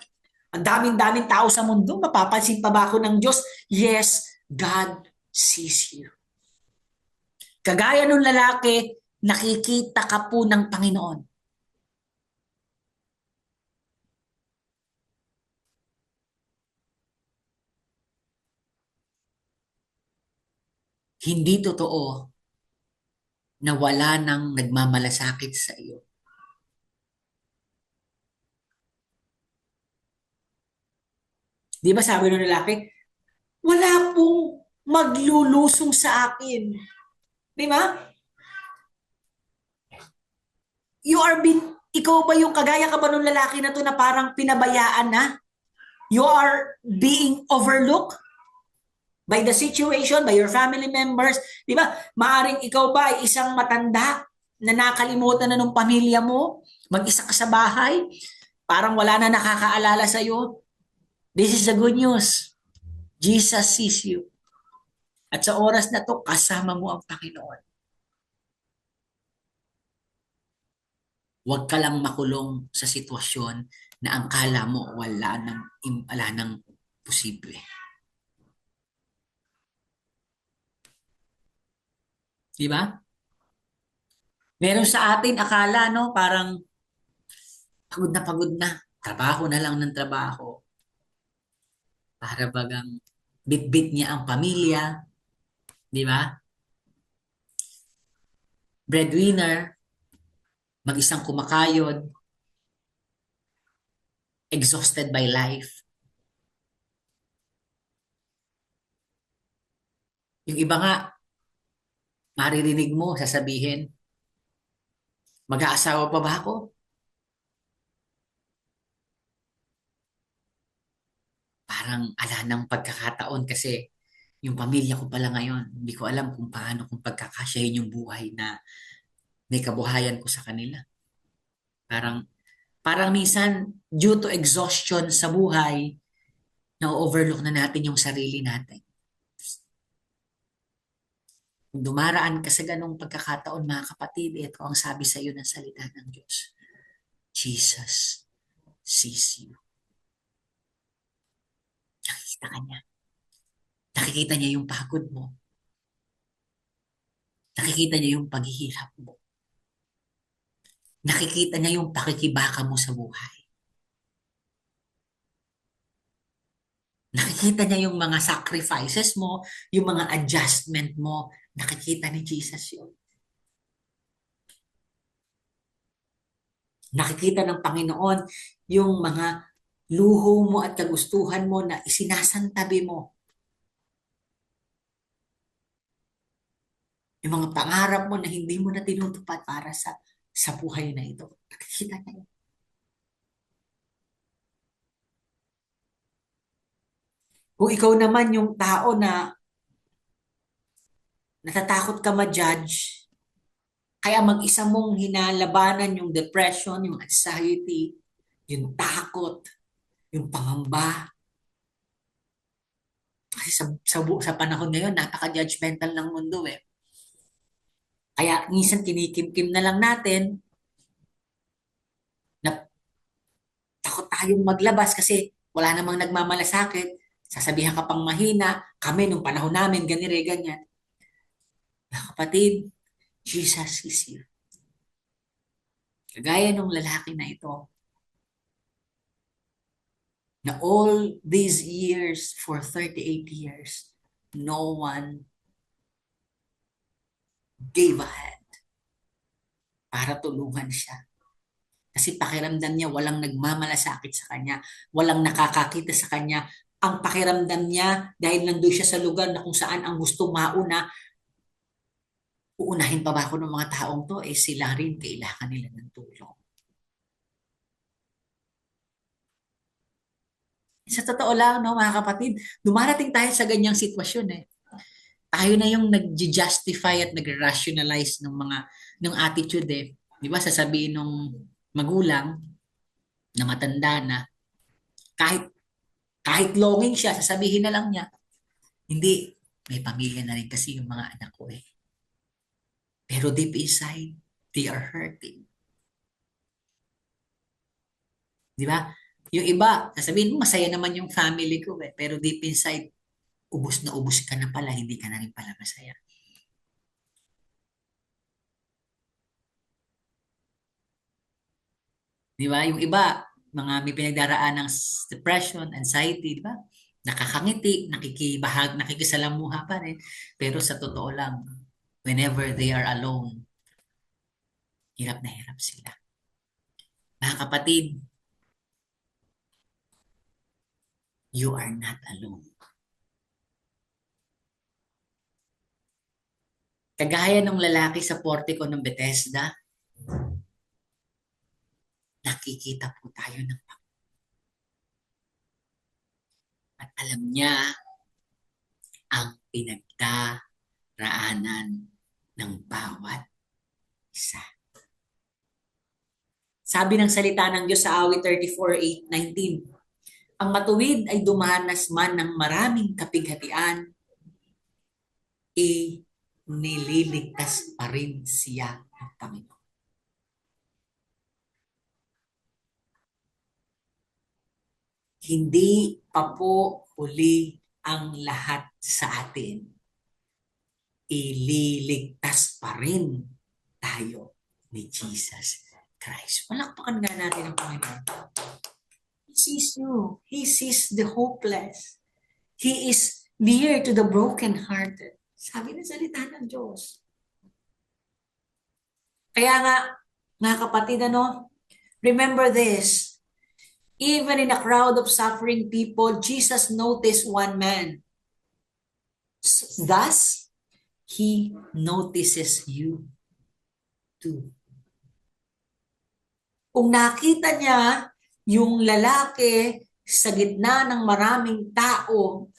ang daming-daming tao sa mundo, mapapansin pa ba ako ng Diyos? Yes, God sees you. Kagaya nung lalaki, nakikita ka po ng Panginoon. Hindi totoo na wala nang nagmamalasakit sa iyo. Di ba sabi ng lalaki, wala pong maglulusong sa akin. Di ba? Ikaw ba yung kagaya ka ba ng lalaki na to na parang pinabayaan na? You are being overlooked? by the situation, by your family members. Di ba? Maaring ikaw ba ay isang matanda na nakalimutan na ng pamilya mo, mag-isa ka sa bahay, parang wala na nakakaalala sa'yo. This is the good news. Jesus sees you. At sa oras na to, kasama mo ang Panginoon. Huwag ka lang makulong sa sitwasyon na ang kala mo wala nang posible. Di ba? Meron sa atin akala, no, parang pagod na. Trabaho na lang ng trabaho. Para bagang bit-bit niya ang pamilya. Di ba? Breadwinner, mag-isang kumakayod, exhausted by life. Yung iba nga, maririnig mo, sasabihin, mag-aasawa pa ba ako? Parang ala ng pagkakataon kasi yung pamilya ko pala ngayon, hindi ko alam kung paano kung pagkakasyahin yung buhay na may kabuhayan ko sa kanila. Parang minsan, due to exhaustion sa buhay, na-overlook na natin yung sarili natin. Kung dumaraan ka sa ganong pagkakataon, mga kapatid, ito ang sabi sa iyo ng salita ng Diyos. Jesus sees you. Nakikita ka niya. Nakikita niya yung pagod mo. Nakikita niya yung paghihirap mo. Nakikita niya yung pakikibaka mo sa buhay. Nakikita niya yung mga sacrifices mo, yung mga adjustment mo. Nakikita ni Jesus yun. Nakikita ng Panginoon yung mga luho mo at kagustuhan mo na isinasantabi mo. Yung mga pangarap mo na hindi mo na tinutupad para sa buhay na ito. Nakikita niya yun. Kung ikaw naman yung tao na natatakot ka ma-judge, kaya mag-isa mong hinalabanan yung depression, yung anxiety, yung takot, yung pangamba. Kasi sa panahon ngayon, napaka-judgmental ng mundo eh. Kaya minsan kinikim-kim na lang natin na takot tayong maglabas kasi wala namang nagmamalasakit. Sasabihan ka pang mahina, kami nung panahon namin, ganyan. Mga kapatid, Jesus is here. Kagaya nung lalaki na ito, na all these years, for 38 years, no one gave a hand para tulungan siya. Kasi pakiramdam niya walang nagmamalasakit sa kanya, walang nakakakita sa kanya. Ang pakiramdam niya, dahil nandun siya sa lugar na kung saan ang gusto mauna, uunahin pa ba ako ng mga taong to? Eh sila rin kailangan nila ng tulong. Sa totoo lang, no, mga kapatid, dumarating tayo sa ganyang sitwasyon eh. Tayo na yung nag-justify at nag-rationalize ng attitude eh. Di ba, sasabihin ng magulang na matanda na, kahit longing siya, sasabihin na lang niya, hindi, may pamilya na rin kasi yung mga anak ko eh. Pero deep inside, they are hurting. Di ba? Yung iba, sasabihin mo, masaya naman yung family ko eh. Pero deep inside, ubus na ubus ka na pala, hindi ka na rin pala masaya. Di ba? Yung iba, mga may pinagdaraan ng depression, anxiety, di ba? Nakakangiti, nakikisalamuha pa rin. Pero sa totoo lang, whenever they are alone, hirap na hirap sila. Mga kapatid, you are not alone. Kagaya ng lalaki sa portiko ng Bethesda, nakikita po tayo ng Panginoon. At alam niya ang pinagdaraanan ng bawat isa. Sabi ng salita ng Diyos sa awit 34:8-19, ang matuwid ay dumanas man ng maraming kapighatian, nililigtas pa rin siya ng Panginoon. Hindi pa po huli ang lahat sa atin. Ililigtas pa rin tayo ni Jesus Christ. Palakpakan nga natin ang Panginoon. He sees you. He sees the hopeless. He is near to the brokenhearted. Sabi ng salita ng Diyos. Kaya nga, mga kapatid, remember this. Even in a crowd of suffering people, Jesus noticed one man. Thus, He notices you too. Kung nakita niya yung lalaki sa gitna ng maraming tao,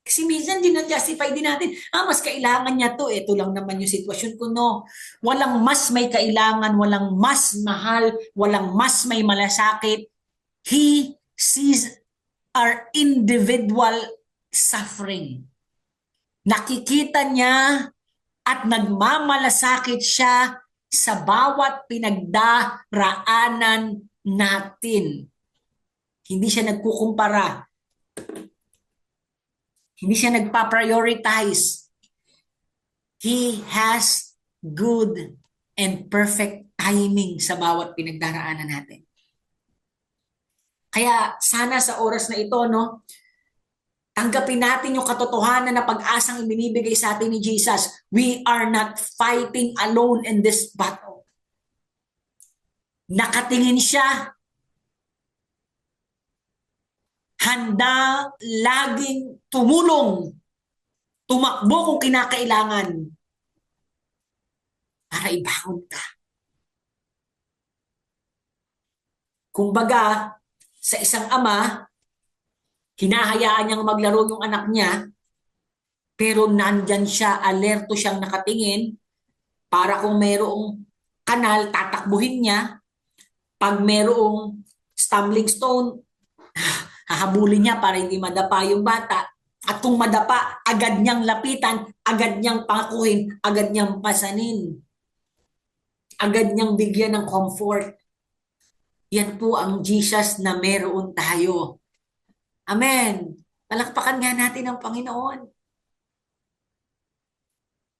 kasi minsan din-justify din natin, mas kailangan niya to, ito lang naman yung sitwasyon ko, no. Walang mas may kailangan, walang mas mahal, walang mas may malasakit. He sees our individual suffering. Nakikita niya at nagmamalasakit siya sa bawat pinagdaraanan natin. Hindi siya nagkukumpara. Hindi siya nagpa-prioritize. He has good and perfect timing sa bawat pinagdaraanan natin. Kaya sana sa oras na ito, tanggapin natin yung katotohanan na pag-asang ibinibigay sa atin ni Jesus. We are not fighting alone in this battle. Nakatingin siya. Handa laging tumulong, tumakbo kung kinakailangan para ibangon ka. Kumbaga, sa isang ama, hinahayaan niyang maglaro yung anak niya, pero nandyan siya, alerto siyang nakatingin, para kung mayroong kanal, tatakbuhin niya. Pag mayroong stumbling stone, hahabulin niya para hindi madapa yung bata. At kung madapa, agad niyang lapitan, agad niyang pakuhin, agad niyang pasanin. Agad niyang bigyan ng comfort. Yan po ang Jesus na meron tayo. Amen. Palakpakan nga natin ang Panginoon.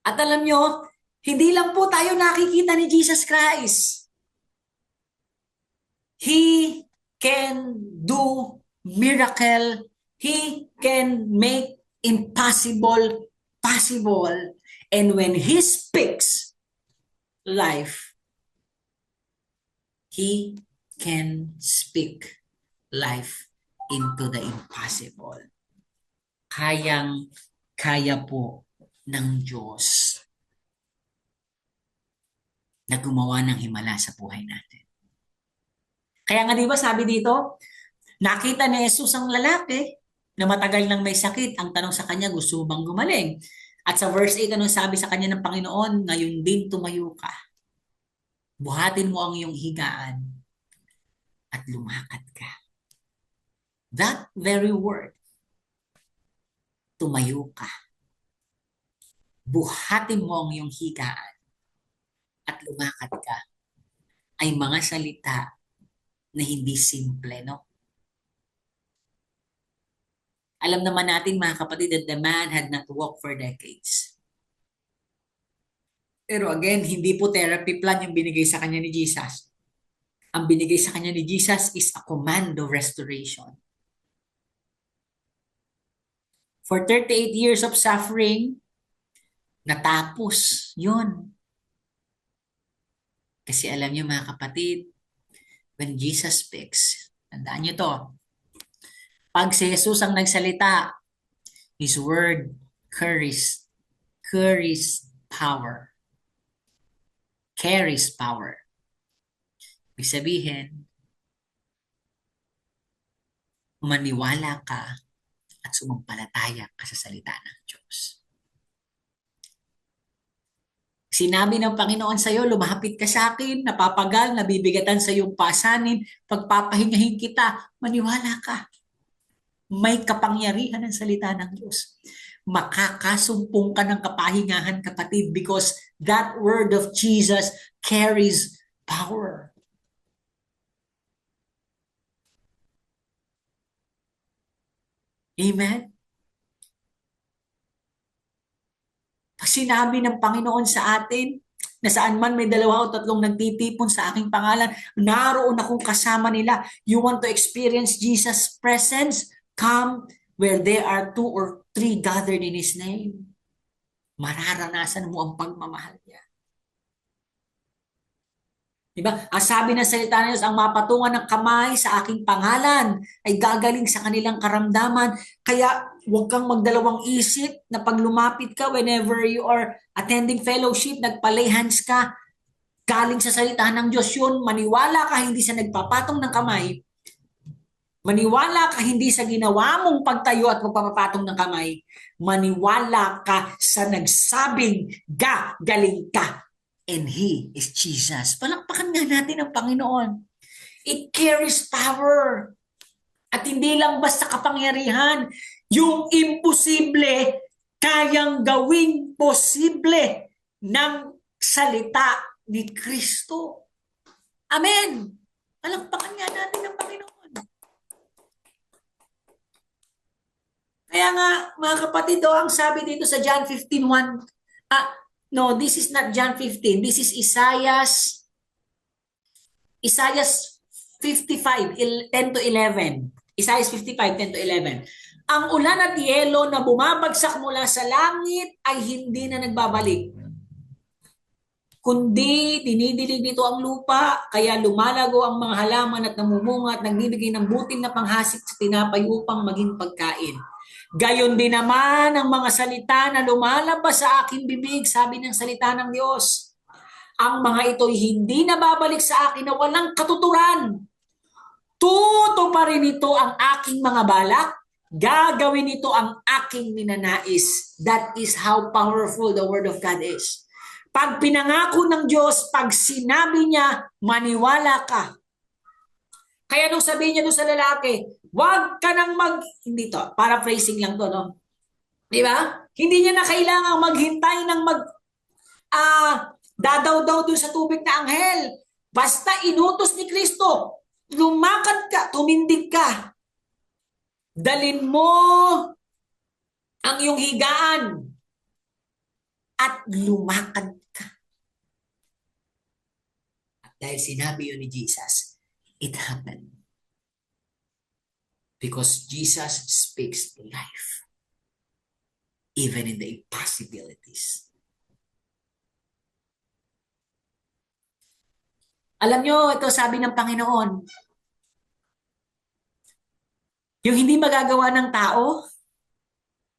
At alam nyo, hindi lang po tayo nakikita ni Jesus Christ. He can do miracle. He can make impossible possible. And when He speaks life, He can speak life into the impossible. Kaya po ng Diyos na gumawa ng himala sa buhay natin. Kaya nga, di ba sabi dito, nakita ni Jesus ang lalaki na matagal nang may sakit. Ang tanong sa kanya, gusto bang gumaling? At sa verse 8, anong sabi sa kanya ng Panginoon? Ngayon din tumayo ka. Buhatin mo ang iyong higaan at lumakad ka. That very word, tumayo ka. Buhatin mo ang iyong higaan at lumakad ka, ay mga salita na hindi simple, no? Alam naman natin, mga kapatid, that the man had not walked for decades. Pero again, hindi po therapy plan yung binigay sa kanya ni Jesus. Ang binigay sa kanya ni Jesus is a command of restoration. For 38 years of suffering, natapos yun. Kasi alam niyo, mga kapatid, when Jesus speaks, tandaan niyo to, pag si Jesus ang nagsalita, His word carries power. Carries power. Ibig sabihin, maniwala ka at sumampalataya ka sa salita ng Diyos. Sinabi ng Panginoon sa iyo, lumapit ka sa akin, napapagal, nabibigatan sa iyong pasanin, pagpapahingahin kita, maniwala ka. May kapangyarihan ng salita ng Diyos. Makakasumpong ka ng kapahingahan, kapatid, because that word of Jesus carries power. Amen? Pag sinabi ng Panginoon sa atin, na saan man may 2 o 3 nagtitipon sa aking pangalan, naroon akong kasama nila. You want to experience Jesus' presence? Come where there are 2 or 3 gathered in His name. Mararanasan mo ang pagmamahal niya. Diba? Ang sabi ng salita ng Diyos, ang mapatungan ng kamay sa aking pangalan ay gagaling sa kanilang karamdaman. Kaya huwag kang magdalawang isip na pag lumapit ka whenever you are attending fellowship, nagpa-lay hands ka, galing sa salita ng Diyos yun. Maniwala ka hindi sa nagpapatong ng kamay. Maniwala ka hindi sa ginawa mong pagtayo at magpapatong ng kamay. Maniwala ka sa nagsabing gagaling ka. And He is Jesus. Palakpakan nga natin ang Panginoon. It carries power. At hindi lang basta kapangyarihan. Yung imposible, kayang gawing posible ng salita ni Kristo. Amen. Palakpakan nga natin ang Panginoon. Kaya nga, mga kapatid, ang sabi dito sa John 15:1, no, this is not John 15. This is Isaiah 55, 10 to 11. Isaiah 55, 10 to 11. Ang ulan at yelo na bumabagsak mula sa langit ay hindi na nagbabalik. Kundi dinidilig nito ang lupa, kaya lumalago ang mga halaman at namumunga at nagbibigay ng butil na panghasik sa tinapay upang maging pagkain. Gayon din naman ang mga salita na lumalabas sa aking bibig, sabi ng salita ng Diyos. Ang mga ito'y hindi nababalik sa akin na walang katuturan. Tuto pa rin ito ang aking mga balak. Gagawin ito ang aking ninanais. That is how powerful the Word of God is. Pag pinangako ng Diyos, pag sinabi niya, maniwala ka. Kaya nung sabihin niya doon sa lalaki, wag ka nang hindi to, paraphrasing lang to, no? Di ba? Hindi niya na kailangang maghintay ng dadaw-daw doon sa tubig na anghel. Basta inutos ni Kristo, lumakad ka, tumindig ka. Dalin mo ang iyong higaan at lumakad ka. At dahil sinabi yun ni Jesus, it happened. Because Jesus speaks life. Even in the impossibilities. Alam nyo, ito sabi ng Panginoon, yung hindi magagawa ng tao,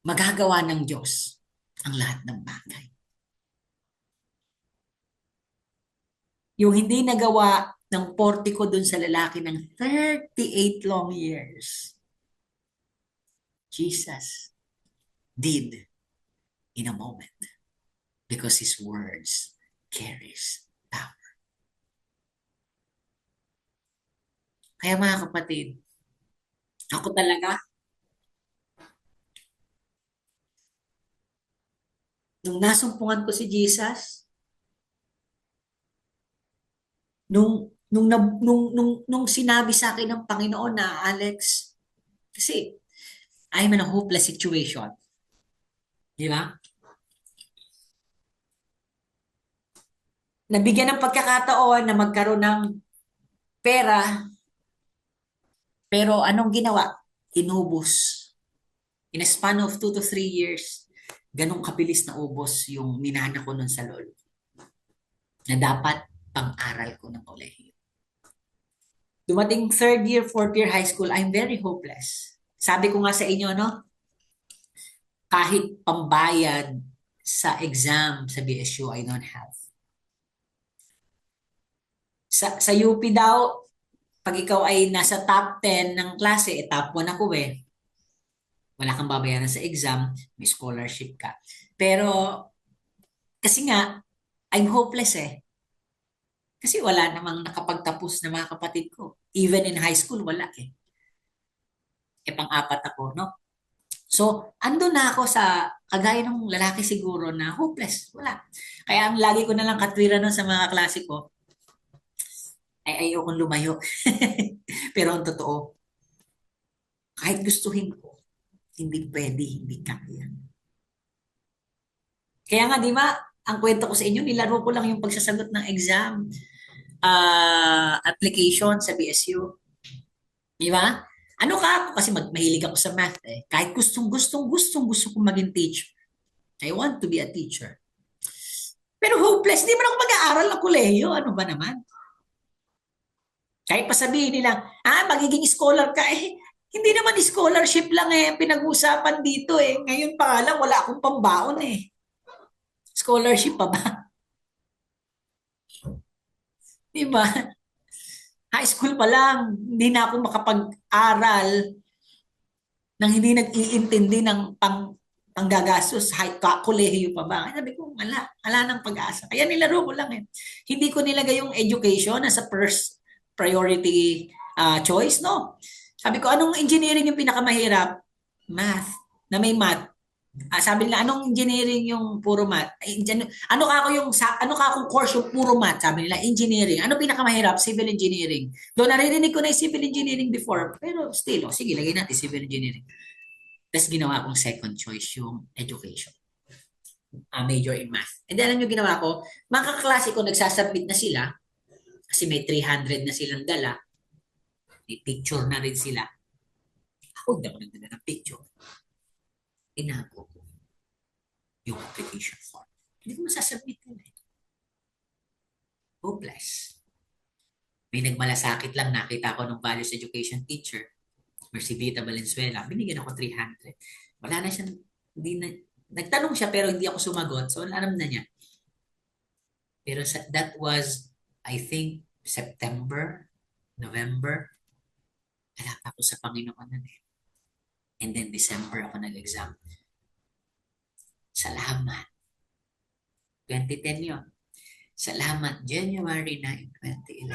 magagawa ng Diyos ang lahat ng bagay. Yung hindi nagawa ng portiko dun sa lalaki ng 38 long years, Jesus did in a moment because His words carries power. Kaya mga kapatid, ako talaga, nung nasumpungan ko si Jesus, nung sinabi sa akin ng Panginoon na, Alex, kasi I'm in a hopeless situation. Di ba? Nabigyan ng pagkakataon na magkaroon ng pera, pero anong ginawa? Inubos. In a span of 2 to 3 years, ganong kabilis na ubos yung minana ko nun sa lolo. Na dapat pang-aral ko ng kolehiyo. Dumating 3rd year, 4th year high school, I'm very hopeless. Sabi ko nga sa inyo, no? Kahit pambayad sa exam sa BSU, I don't have. Sa UP daw, pag ikaw ay nasa top 10 ng klase, top 1 ako eh. Wala kang babayaran sa exam, may scholarship ka. Pero, kasi nga, I'm hopeless eh. Kasi wala namang nakapagtapos na mga kapatid ko. Even in high school, wala eh. Pang-apat ako, no? So, ando na ako sa kagaya ng lalaki siguro na hopeless. Wala. Kaya ang lagi ko na lang katwiran nun sa mga klase ko, ay ayokong lumayo. Pero ang totoo, kahit gustuhin ko, hindi pwede, hindi kaya. Kaya nga, di ba, ang kwento ko sa inyo, nilaro ko lang yung pagsasagot ng exam application sa BSU. Di ba? Ano ka ako? Kasi mahilig ako sa math eh. Kahit gusto kong maging teacher. I want to be a teacher. Pero hopeless, di man ako mag-aaral ng kolehiyo. Ano ba naman? Kahit pa sabihin nila, magiging scholar ka eh. Hindi naman scholarship lang eh, pinag-uusapan dito eh. Ngayon pa lang, wala akong pambaon eh. Scholarship pa ba? Diba? High school pa lang, hindi na ako makapag-aral nang hindi nag-iintindi ng panggagastos, kolehiyo pa ba? Sabi ko, wala nang pag-asa. Kaya nilaro ko lang eh. Hindi ko nilagay yung education as a first priority choice, no? Sabi ko, anong engineering yung pinakamahirap? Math. Na may math. Sabi nila, anong engineering yung puro math? Ano ka akong course yung puro math? Sabi nila, engineering. Ano pinakamahirap? Civil engineering. Doon naririnig ko na yung civil engineering before. Pero still, sige, lagay natin civil engineering. Tapos ginawa kong second choice yung education. Major in math. And then, alam nyo ginawa ko? Mga kaklase ko, nagsasubmit na sila. Kasi may 300 na silang dala. May picture na rin sila. Ako, hindi ako nagdala ng picture. Tinago ko yung application form. Hindi ko masasubmit yun eh. Hopeless. May nagmalasakit lang, nakita ko ng values education teacher, Mercedita Valenzuela, binigyan ako 300. Wala na siya, nagtanong siya pero hindi ako sumagot, so alam na niya. Pero that was, I think, September, November, wala pa ako sa Panginoon na eh. And then December ako nag-exam. Salamat. 2010 yun. Salamat. January 9, 2011.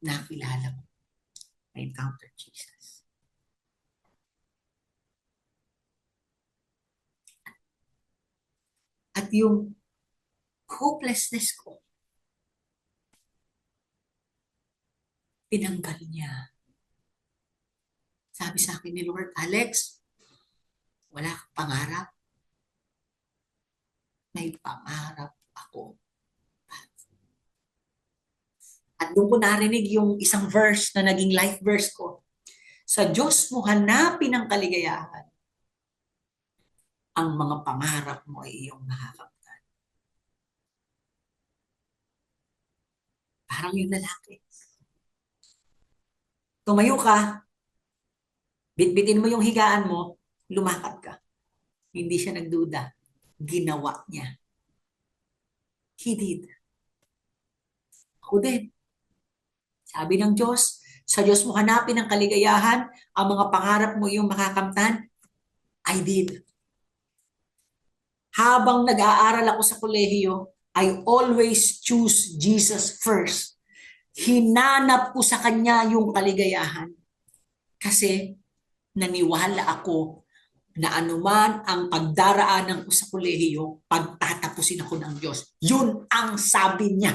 Nakilala ko. I encountered Jesus. At yung hopelessness ko, tinanggal niya. Sabi sa akin ni Lord, Alex, wala kang pangarap. May pangarap ako. At doon ko narinig yung isang verse na naging life verse ko. Sa Diyos mo hanapin ang kaligayahan. Ang mga pangarap mo ay iyong nakakamtan. Parang yung lalaki. Tumayo ka, bitbitin mo yung higaan mo, lumakad ka. Hindi siya nagduda. Ginawa niya. He did. Ako din. Sabi ng Diyos, sa Diyos mo hanapin ang kaligayahan, ang mga pangarap mo yung makakamtan. I did. Habang nag-aaral ako sa kolehiyo, I always choose Jesus first. Hinanap ko sa Kanya yung kaligayahan. Kasi naniwala ako na anuman ang pagdaraanan ko sa kolehiyo, pagtatapusin ako ng Diyos. Yun ang sabi niya.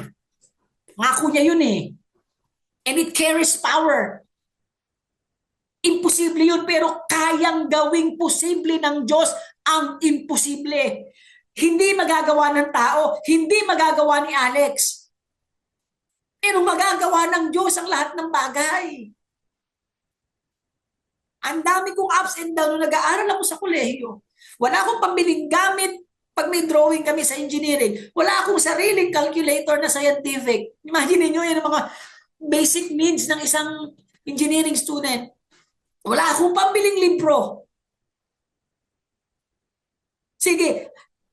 Ngako niya yun eh. And it carries power. Imposible yun, pero kayang gawing posible ng Diyos ang imposible. Hindi magagawa ng tao, hindi magagawa ni Alex. Pero magagawa ng Diyos ang lahat ng bagay. Ang dami kong ups and downs nung nag-aaral ako sa kolehiyo. Wala akong pambiling gamit pag may drawing kami sa engineering. Wala akong sariling calculator na scientific. Imagine niyo yan ang mga basic needs ng isang engineering student. Wala akong pambiling libro. Sige,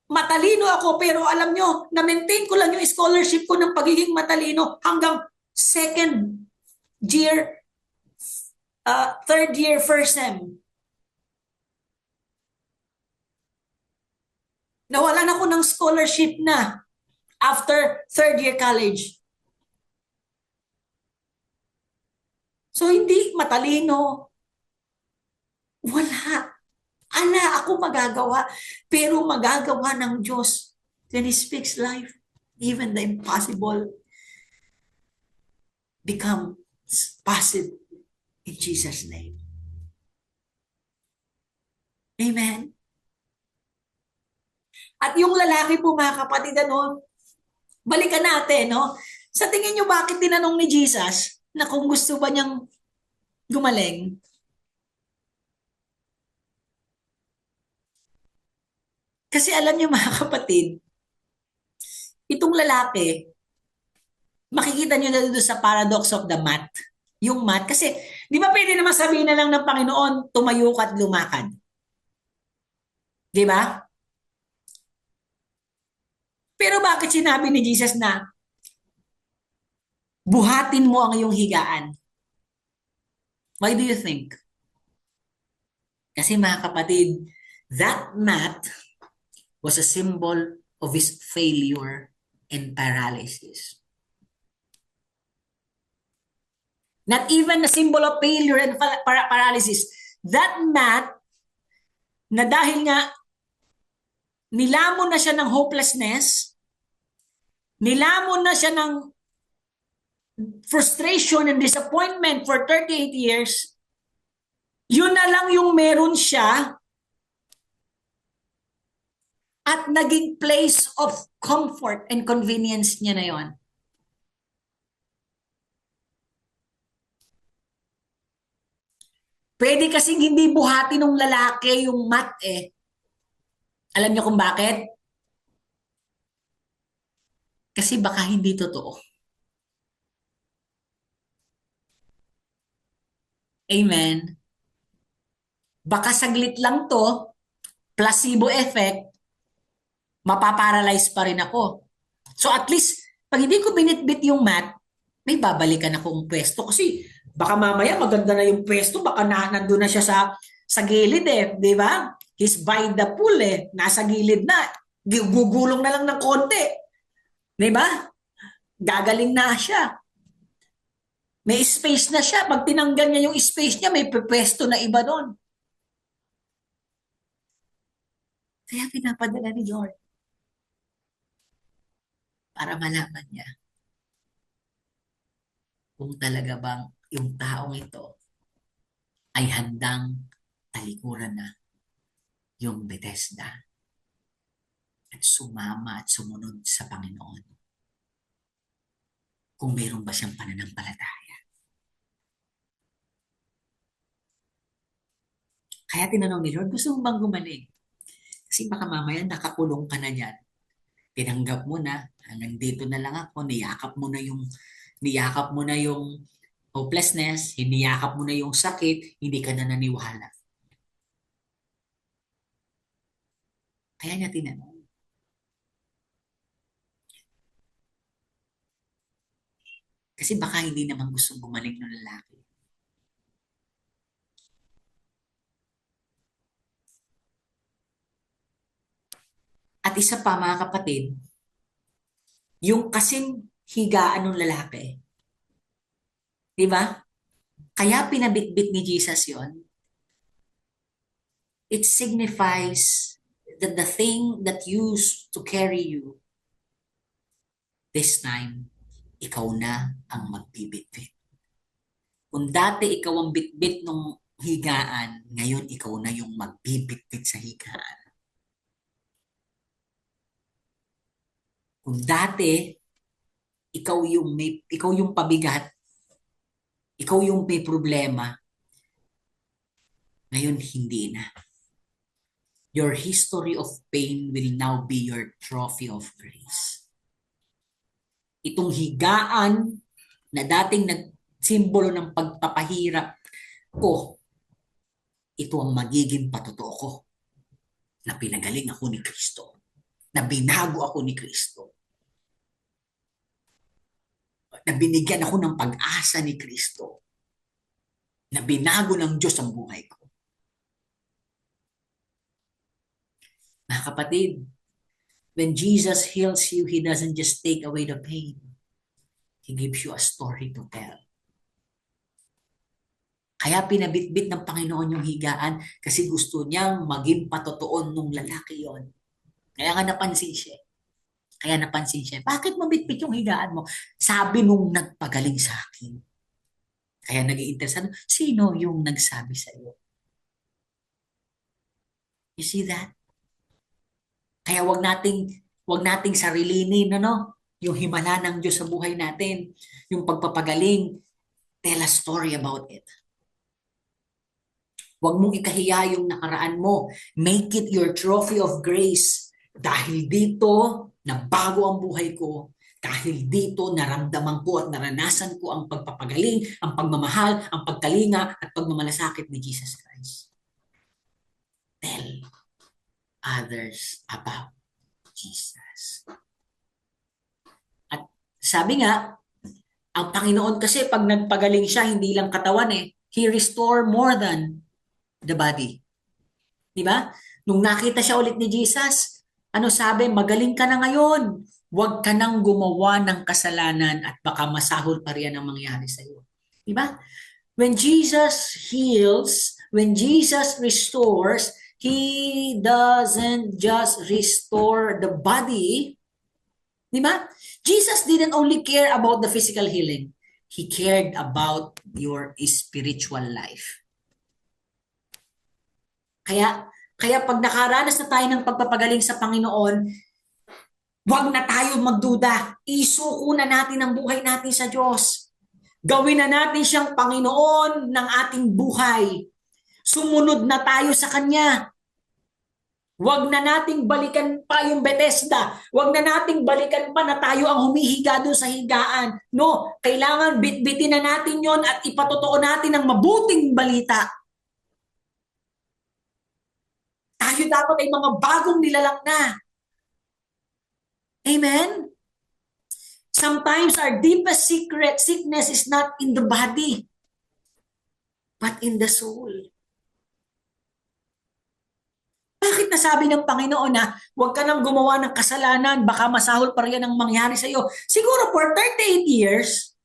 matalino ako pero alam nyo, na-maintain ko lang yung scholarship ko ng pagiging matalino hanggang second year third year, first sem. Nawalan ako ng scholarship na after third year college. So, hindi matalino. Wala. Ako magagawa. Pero magagawa ng Diyos. Then He speaks life. Even the impossible becomes possible in Jesus' name. Amen. At yung lalaki po mga kapatid, balikan natin, Sa tingin nyo, bakit tinanong ni Jesus na kung gusto ba niyang gumaling? Kasi alam niyo mga kapatid, itong lalaki, makikita niyo na doon sa paradox of the mat. Yung mat, kasi di ba pwede naman sabihin na lang ng Panginoon, tumayo ka at lumakad? Di ba? Pero bakit sinabi ni Jesus na buhatin mo ang iyong higaan? Why do you think? Kasi mga kapatid, that mat was a symbol of his failure and paralysis. Not even a symbol of failure and paralysis. That mat, na dahil nga nilamon na siya ng hopelessness, nilamon na siya ng frustration and disappointment for 38 years, yun na lang yung meron siya at naging place of comfort and convenience niya na yon. Pwede kasing hindi buhati ng lalaki yung mat eh. Alam niyo kung bakit? Kasi baka hindi totoo. Amen. Baka saglit lang to, placebo effect, mapaparalyze pa rin ako. So at least, pag hindi ko binitbit yung mat, may babalikan akong pwesto. Kasi baka mamaya maganda na yung pwesto, baka nandun na siya sa gilid eh, di ba? He's by the pool eh, nasa gilid na, gugulong na lang ng konti. Di ba? Gagaling na siya. May space na siya. Pag tinanggal niya yung space niya, may pwesto na iba doon. Kaya pinapadala ni Lord para malaman niya kung talaga bang yung taong ito ay handang talikuran na yung Bethesda at sumama at sumunod sa Panginoon. Kung mayroon ba siyang pananampalataya. Kaya tinanong ni Lord, gusto mo bang gumaling? Kasi baka mamaya nakakulong ka na dyan. Tinanggap mo na, nandito na lang ako, niyakap mo na yung hopelessness, hiniyakap mo na yung sakit, hindi ka na naniwala. Kaya niya tinanong. Kasi baka hindi naman gustong gumaling ng lalaki. At isa pa mga kapatid, yung kasing higaan ng lalaki. Di ba? Kaya pinabitbit ni Jesus yon. It signifies that the thing that used to carry you, this time, ikaw na ang magbibitbit. Kung dati ikaw ang bitbit ng higaan, ngayon ikaw na yung magbibitbit sa higaan. Kung dati, ikaw yung pabigat, ikaw yung may problema, ngayon hindi na. Your history of pain will now be your trophy of grace. Itong higaan na dating nagsimbolo ng pagpapahirap ko, ito ang magiging patotoo ko na pinagaling ako ni Kristo, na binago ako ni Kristo, na binigyan ako ng pag-asa ni Kristo. na binago ng Diyos ang buhay ko. Mga kapatid, when Jesus heals you, He doesn't just take away the pain. He gives you a story to tell. Kaya pinabitbit ng Panginoon yung higaan kasi gusto niyang maging patotoo nung lalaki yon. Kaya nga napansin siya. Bakit mabitbit yung higaan mo? Sabi nung nagpagaling sa akin. Kaya nag-i-interesan, sino yung nagsabi sa iyo? You see that? Kaya wag nating sarilinin, yung himala ng Diyos sa buhay natin, yung pagpapagaling, tell a story about it. Huwag mong ikahiya yung nakaraan mo. Make it your trophy of grace. Dahil dito, nabago ang buhay ko. Dahil dito, naramdaman ko at naranasan ko ang pagpapagaling, ang pagmamahal, ang pagkalinga at pagmamalasakit ni Jesus Christ. Tell others about Jesus. At sabi nga, ang Panginoon kasi pag nagpagaling siya, hindi lang katawan He restore more than the body. Di ba? Nung nakita siya ulit ni Jesus, ano sabi? Magaling ka na ngayon. Huwag ka nang gumawa ng kasalanan at baka masahol pa riyan ang mangyari sa iyo. Di ba? When Jesus heals, when Jesus restores, He doesn't just restore the body. Di ba? Jesus didn't only care about the physical healing. He cared about your spiritual life. Kaya pag nakaranas na tayo ng pagpapagaling sa Panginoon, huwag na tayo magduda. Isuko na natin ang buhay natin sa Diyos. Gawin na natin siyang Panginoon ng ating buhay. Sumunod na tayo sa Kanya. Huwag na nating balikan pa yung Bethesda. Huwag na nating balikan pa na tayo ang humihiga doon sa higaan. No, kailangan bitbitin na natin yon at ipatotoo natin ang mabuting balita. Tayo dapat ay mga bagong nilalang na. Amen? Sometimes our deepest sickness is not in the body, but in the soul. Bakit nasabi ng Panginoon na huwag ka nang gumawa ng kasalanan, baka masahol pa rin ang mangyari sa iyo? Siguro for 38 years,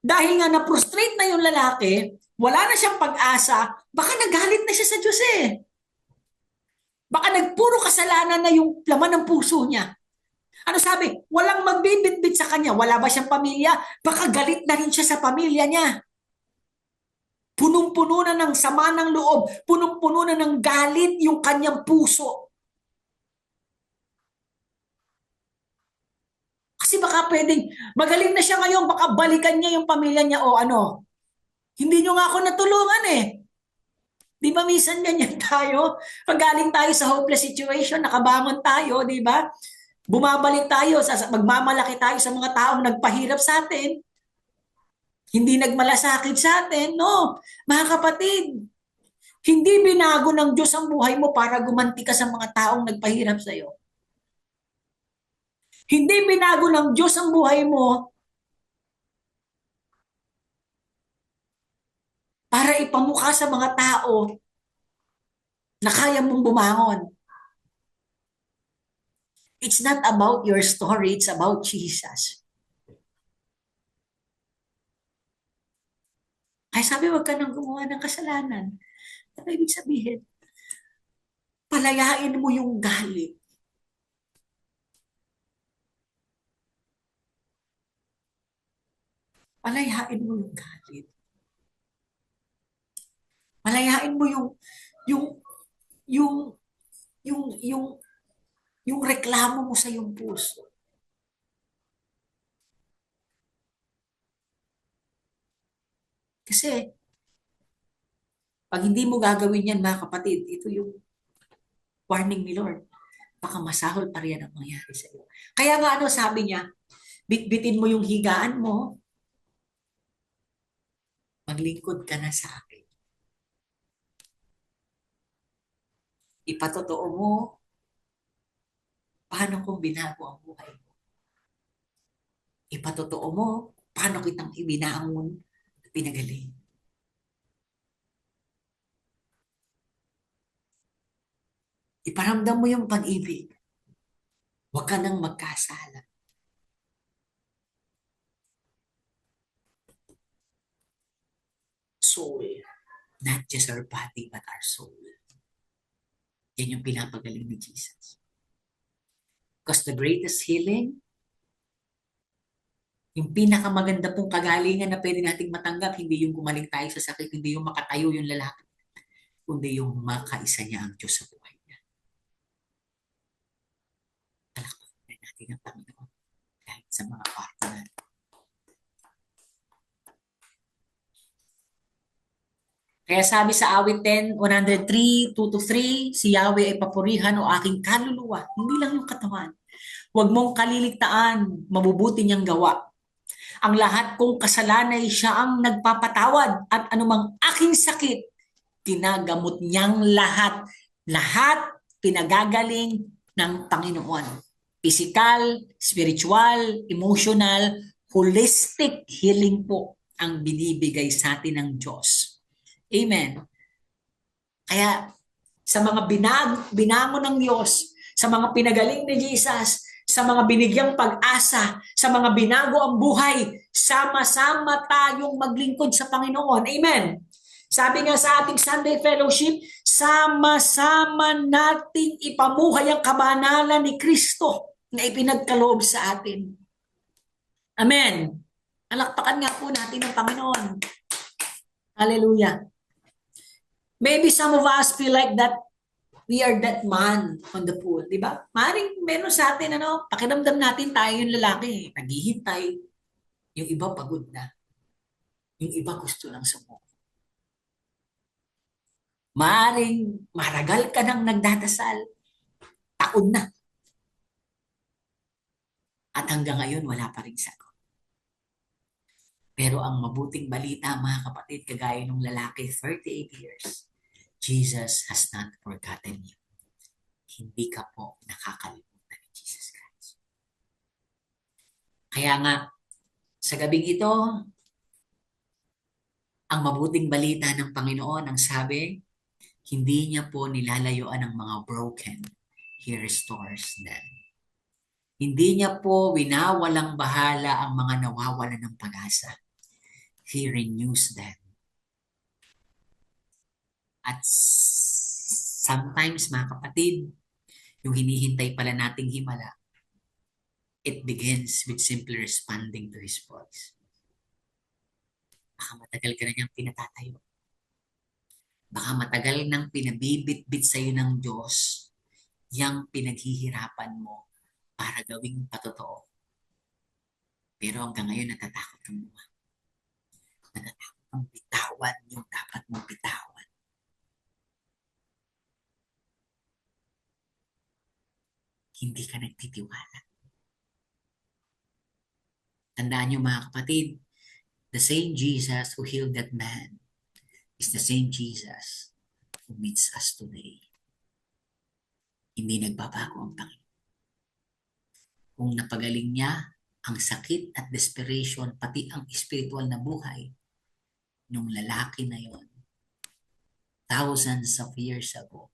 dahil nga na-frustrate na yung lalaki, wala na siyang pag-asa, baka nagalit na siya sa Diyos Baka nagpuro kasalanan na yung laman ng puso niya. Ano sabi? Walang magbibitbit sa kanya. Wala ba siyang pamilya? Baka galit na rin siya sa pamilya niya. Punong-puno na ng sama ng loob. Punong-puno na ng galit yung kanyang puso. Kasi baka pwedeng, magaling na siya ngayon, baka balikan niya yung pamilya niya o ano. Hindi niyo nga ako natulungan Di ba minsan ganyan tayo? Pag galing tayo sa hopeless situation, nakabangon tayo, di ba? Bumabalik tayo, magmamalaki tayo sa mga taong nagpahirap sa atin. Hindi nagmalasakit sa atin. No, mga kapatid, hindi binago ng Diyos ang buhay mo para gumanti ka sa mga taong nagpahirap sa iyo. Hindi binago ng Diyos ang buhay mo para ipamukha sa mga tao na kaya mong bumangon. It's not about your story, it's about Jesus. Ay sabi, huwag ka nang gumawa ng kasalanan. Ano ibig sabihin? Palayain mo yung galit. Palayain mo yung galit. Palayain mo yung reklamo mo sa iyong puso. Kasi, pag hindi mo gagawin yan, mga kapatid, ito yung warning ni Lord. Baka masahol pa rin ang mangyari sa iyo. Kaya nga sabi niya, bitbitin mo yung higaan mo, maglingkod ka na sa akin. Ipatotoo mo paano kong binago ang buhay mo. Ipatotoo mo paano kitang ibinaangon at pinagaling. Iparamdam mo yung pag-ibig. Huwag ka nang magkasala. Soul. Not just our body, but our soul. Yan yung pinapagaling ni Jesus. Because the greatest healing, yung pinakamaganda pong kagalingan na pwede nating matanggap, hindi yung gumaling tayo sa sakit, hindi yung makatayo yung lalaki, kundi yung makaisa niya ang Diyos sa buhay niya. Talakpakan natin ang Panginoon kahit sa mga kwarto natin. Kaya sabi sa awit 10, 103, 2-3, si Yahweh ay papurihan o aking kaluluwa, hindi lang yung katawan. Huwag mong kaliligtaan, mabubuti niyang gawa. Ang lahat kong kasalanay siya ang nagpapatawad at anumang aking sakit, tinagamot niyang lahat. Lahat pinagagaling ng Panginoon. Physical, spiritual, emotional, holistic healing po ang binibigay sa atin ng Diyos. Amen. Kaya sa mga binangon ng Diyos, sa mga pinagaling ni Jesus, sa mga binigyang pag-asa, sa mga binago ang buhay, sama-sama tayong maglingkod sa Panginoon. Amen. Sabi nga sa ating Sunday Fellowship, sama-sama nating ipamuhay ang kabanalan ni Kristo na ipinagkaloob sa atin. Amen. Alakpakan nga po natin ang Panginoon. Hallelujah. Maybe some of us feel like that we are that man on the pool, di ba? Maring meron sa atin, pakiramdam natin tayo yung lalaki, naghihintay. Yung iba pagod na. Yung iba gusto lang sumuko. Maring maragal ka nang nagdadasal. Taon na. At hanggang ngayon, wala pa rin sagot. Pero ang mabuting balita, mga kapatid, kagaya ng lalaki, 38 years, Jesus has not forgotten you. Hindi ka po nakakalimutan ni Jesus Christ. Kaya nga, sa gabing ito, ang mabuting balita ng Panginoon, ang sabi, hindi niya po nilalayuan ang mga broken. He restores them. Hindi niya po winawalang bahala ang mga nawawalan ng pag-asa. He renews them. At sometimes, mga kapatid, yung hinihintay pala nating himala, it begins with simply responding to His voice. Baka matagal ka na niyang pinatatayo. Baka matagal nang pinabibit-bit sa'yo ng Diyos yung pinaghihirapan mo para gawing patotoo. Pero hanggang ngayon natatakot kang mo. Natatakot kang bitawan yung dapat mong bitawan. Hindi ka nagtitiwala. Tandaan niyo mga kapatid, the same Jesus who healed that man is the same Jesus who meets us today. Hindi nagbabago ang Panginoon. Kung napagaling niya ang sakit at desperation, pati ang spiritual na buhay, nung lalaki na yon, thousands of years ago,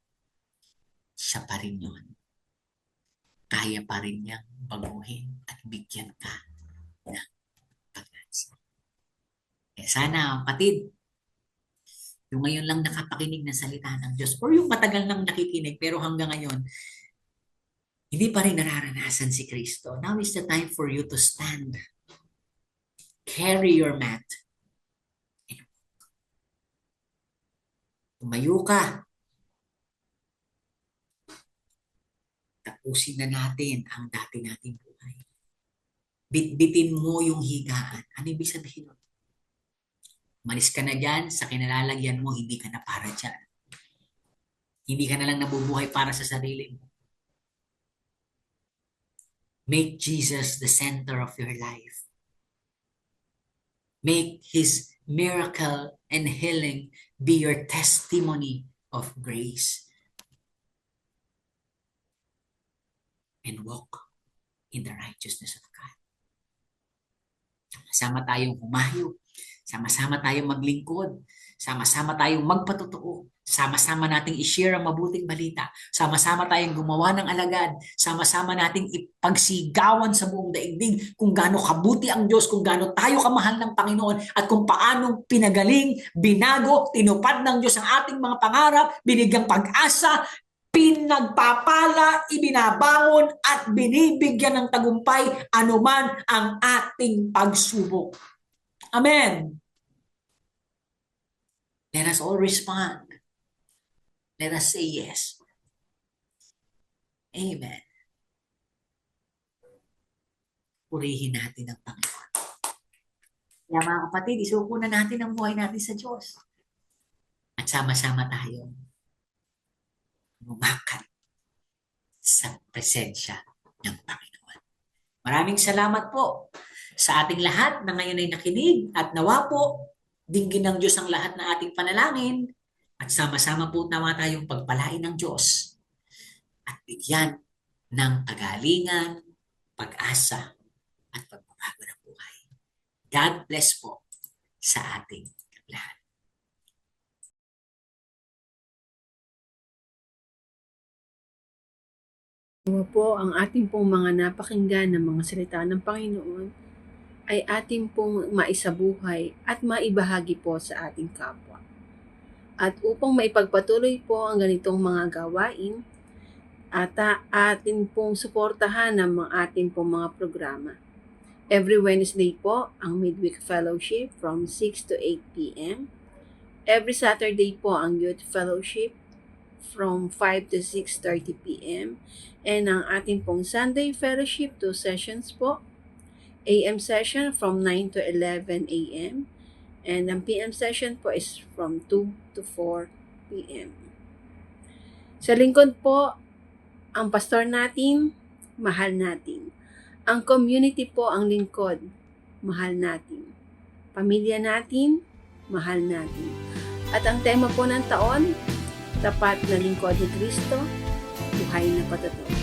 siya pa rin yun. Kaya pa rin niyang baguhin at bigyan ka ng pag-asa. Kaya sana, kapatid, yung ngayon lang nakapakinig ng salita ng Diyos or yung matagal nang nakikinig pero hanggang ngayon, hindi pa rin nararanasan si Kristo. Now is the time for you to stand. Carry your mat. Tumayo ka. Tapusin na natin ang dati nating buhay. Bitbitin mo yung higaan. Ano ibig sabihin nun? Malis ka na dyan, sa kinalalagyan mo, hindi ka na para dyan. Hindi ka na lang nabubuhay para sa sarili mo. Make Jesus the center of your life. Make His miracle and healing be your testimony of grace. And walk in the righteousness of God. Sama tayong humayo. Sama-sama tayong maglingkod. Sama-sama tayong magpatotoo. Sama-sama nating i-share ang mabuting balita. Sama-sama tayong gumawa ng alagad. Sama-sama nating ipagsigawan sa buong daigdig kung gaano kabuti ang Diyos, kung gaano tayo kamahal ng Panginoon, at kung paanong pinagaling, binago, tinupad ng Diyos ang ating mga pangarap, binigyang pag-asa, pinagpapala, ibinabangon at binibigyan ng tagumpay anuman ang ating pagsubok. Amen. Let us all respond. Let us say yes. Amen. Purihin natin ang Panginoon. Kaya mga kapatid, isuko na natin ang buhay natin sa Diyos. At sama-sama tayo lumakat sa presensya ng Panginoon. Maraming salamat po sa ating lahat na ngayon ay nakinig, at nawa po dinggin ng Diyos ang lahat na ating panalangin, at sama-sama po nawa tayong pagpalain ng Diyos at bigyan ng kagalingan, pag-asa at pagbabago ng buhay. God bless po sa ating lahat. Nawa po ang ating pong mga napakinggan ng mga salita ng Panginoon ay ating pong maisabuhay at maibahagi po sa ating kapwa. At upang maipagpatuloy po ang ganitong mga gawain, at atin pong suportahan ng ating pong mga programa. Every Wednesday po ang Midweek Fellowship from 6 to 8 p.m. Every Saturday po ang Youth Fellowship from 5 to 6:30 p.m. And ang ating pong Sunday Fellowship, 2 sessions po. AM session from 9 to 11 a.m. And ang PM session po is from 2 to 4 p.m. Sa lingkod po, ang pastor natin, mahal natin. Ang community po ang lingkod, mahal natin. Pamilya natin, mahal natin. At ang tema po ng taon, tapat na lingkod ni Kristo, buhay na patotoo.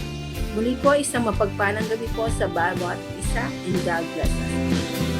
Muli po, isang mapagpalang gabi po sa bawat isa, and God bless us.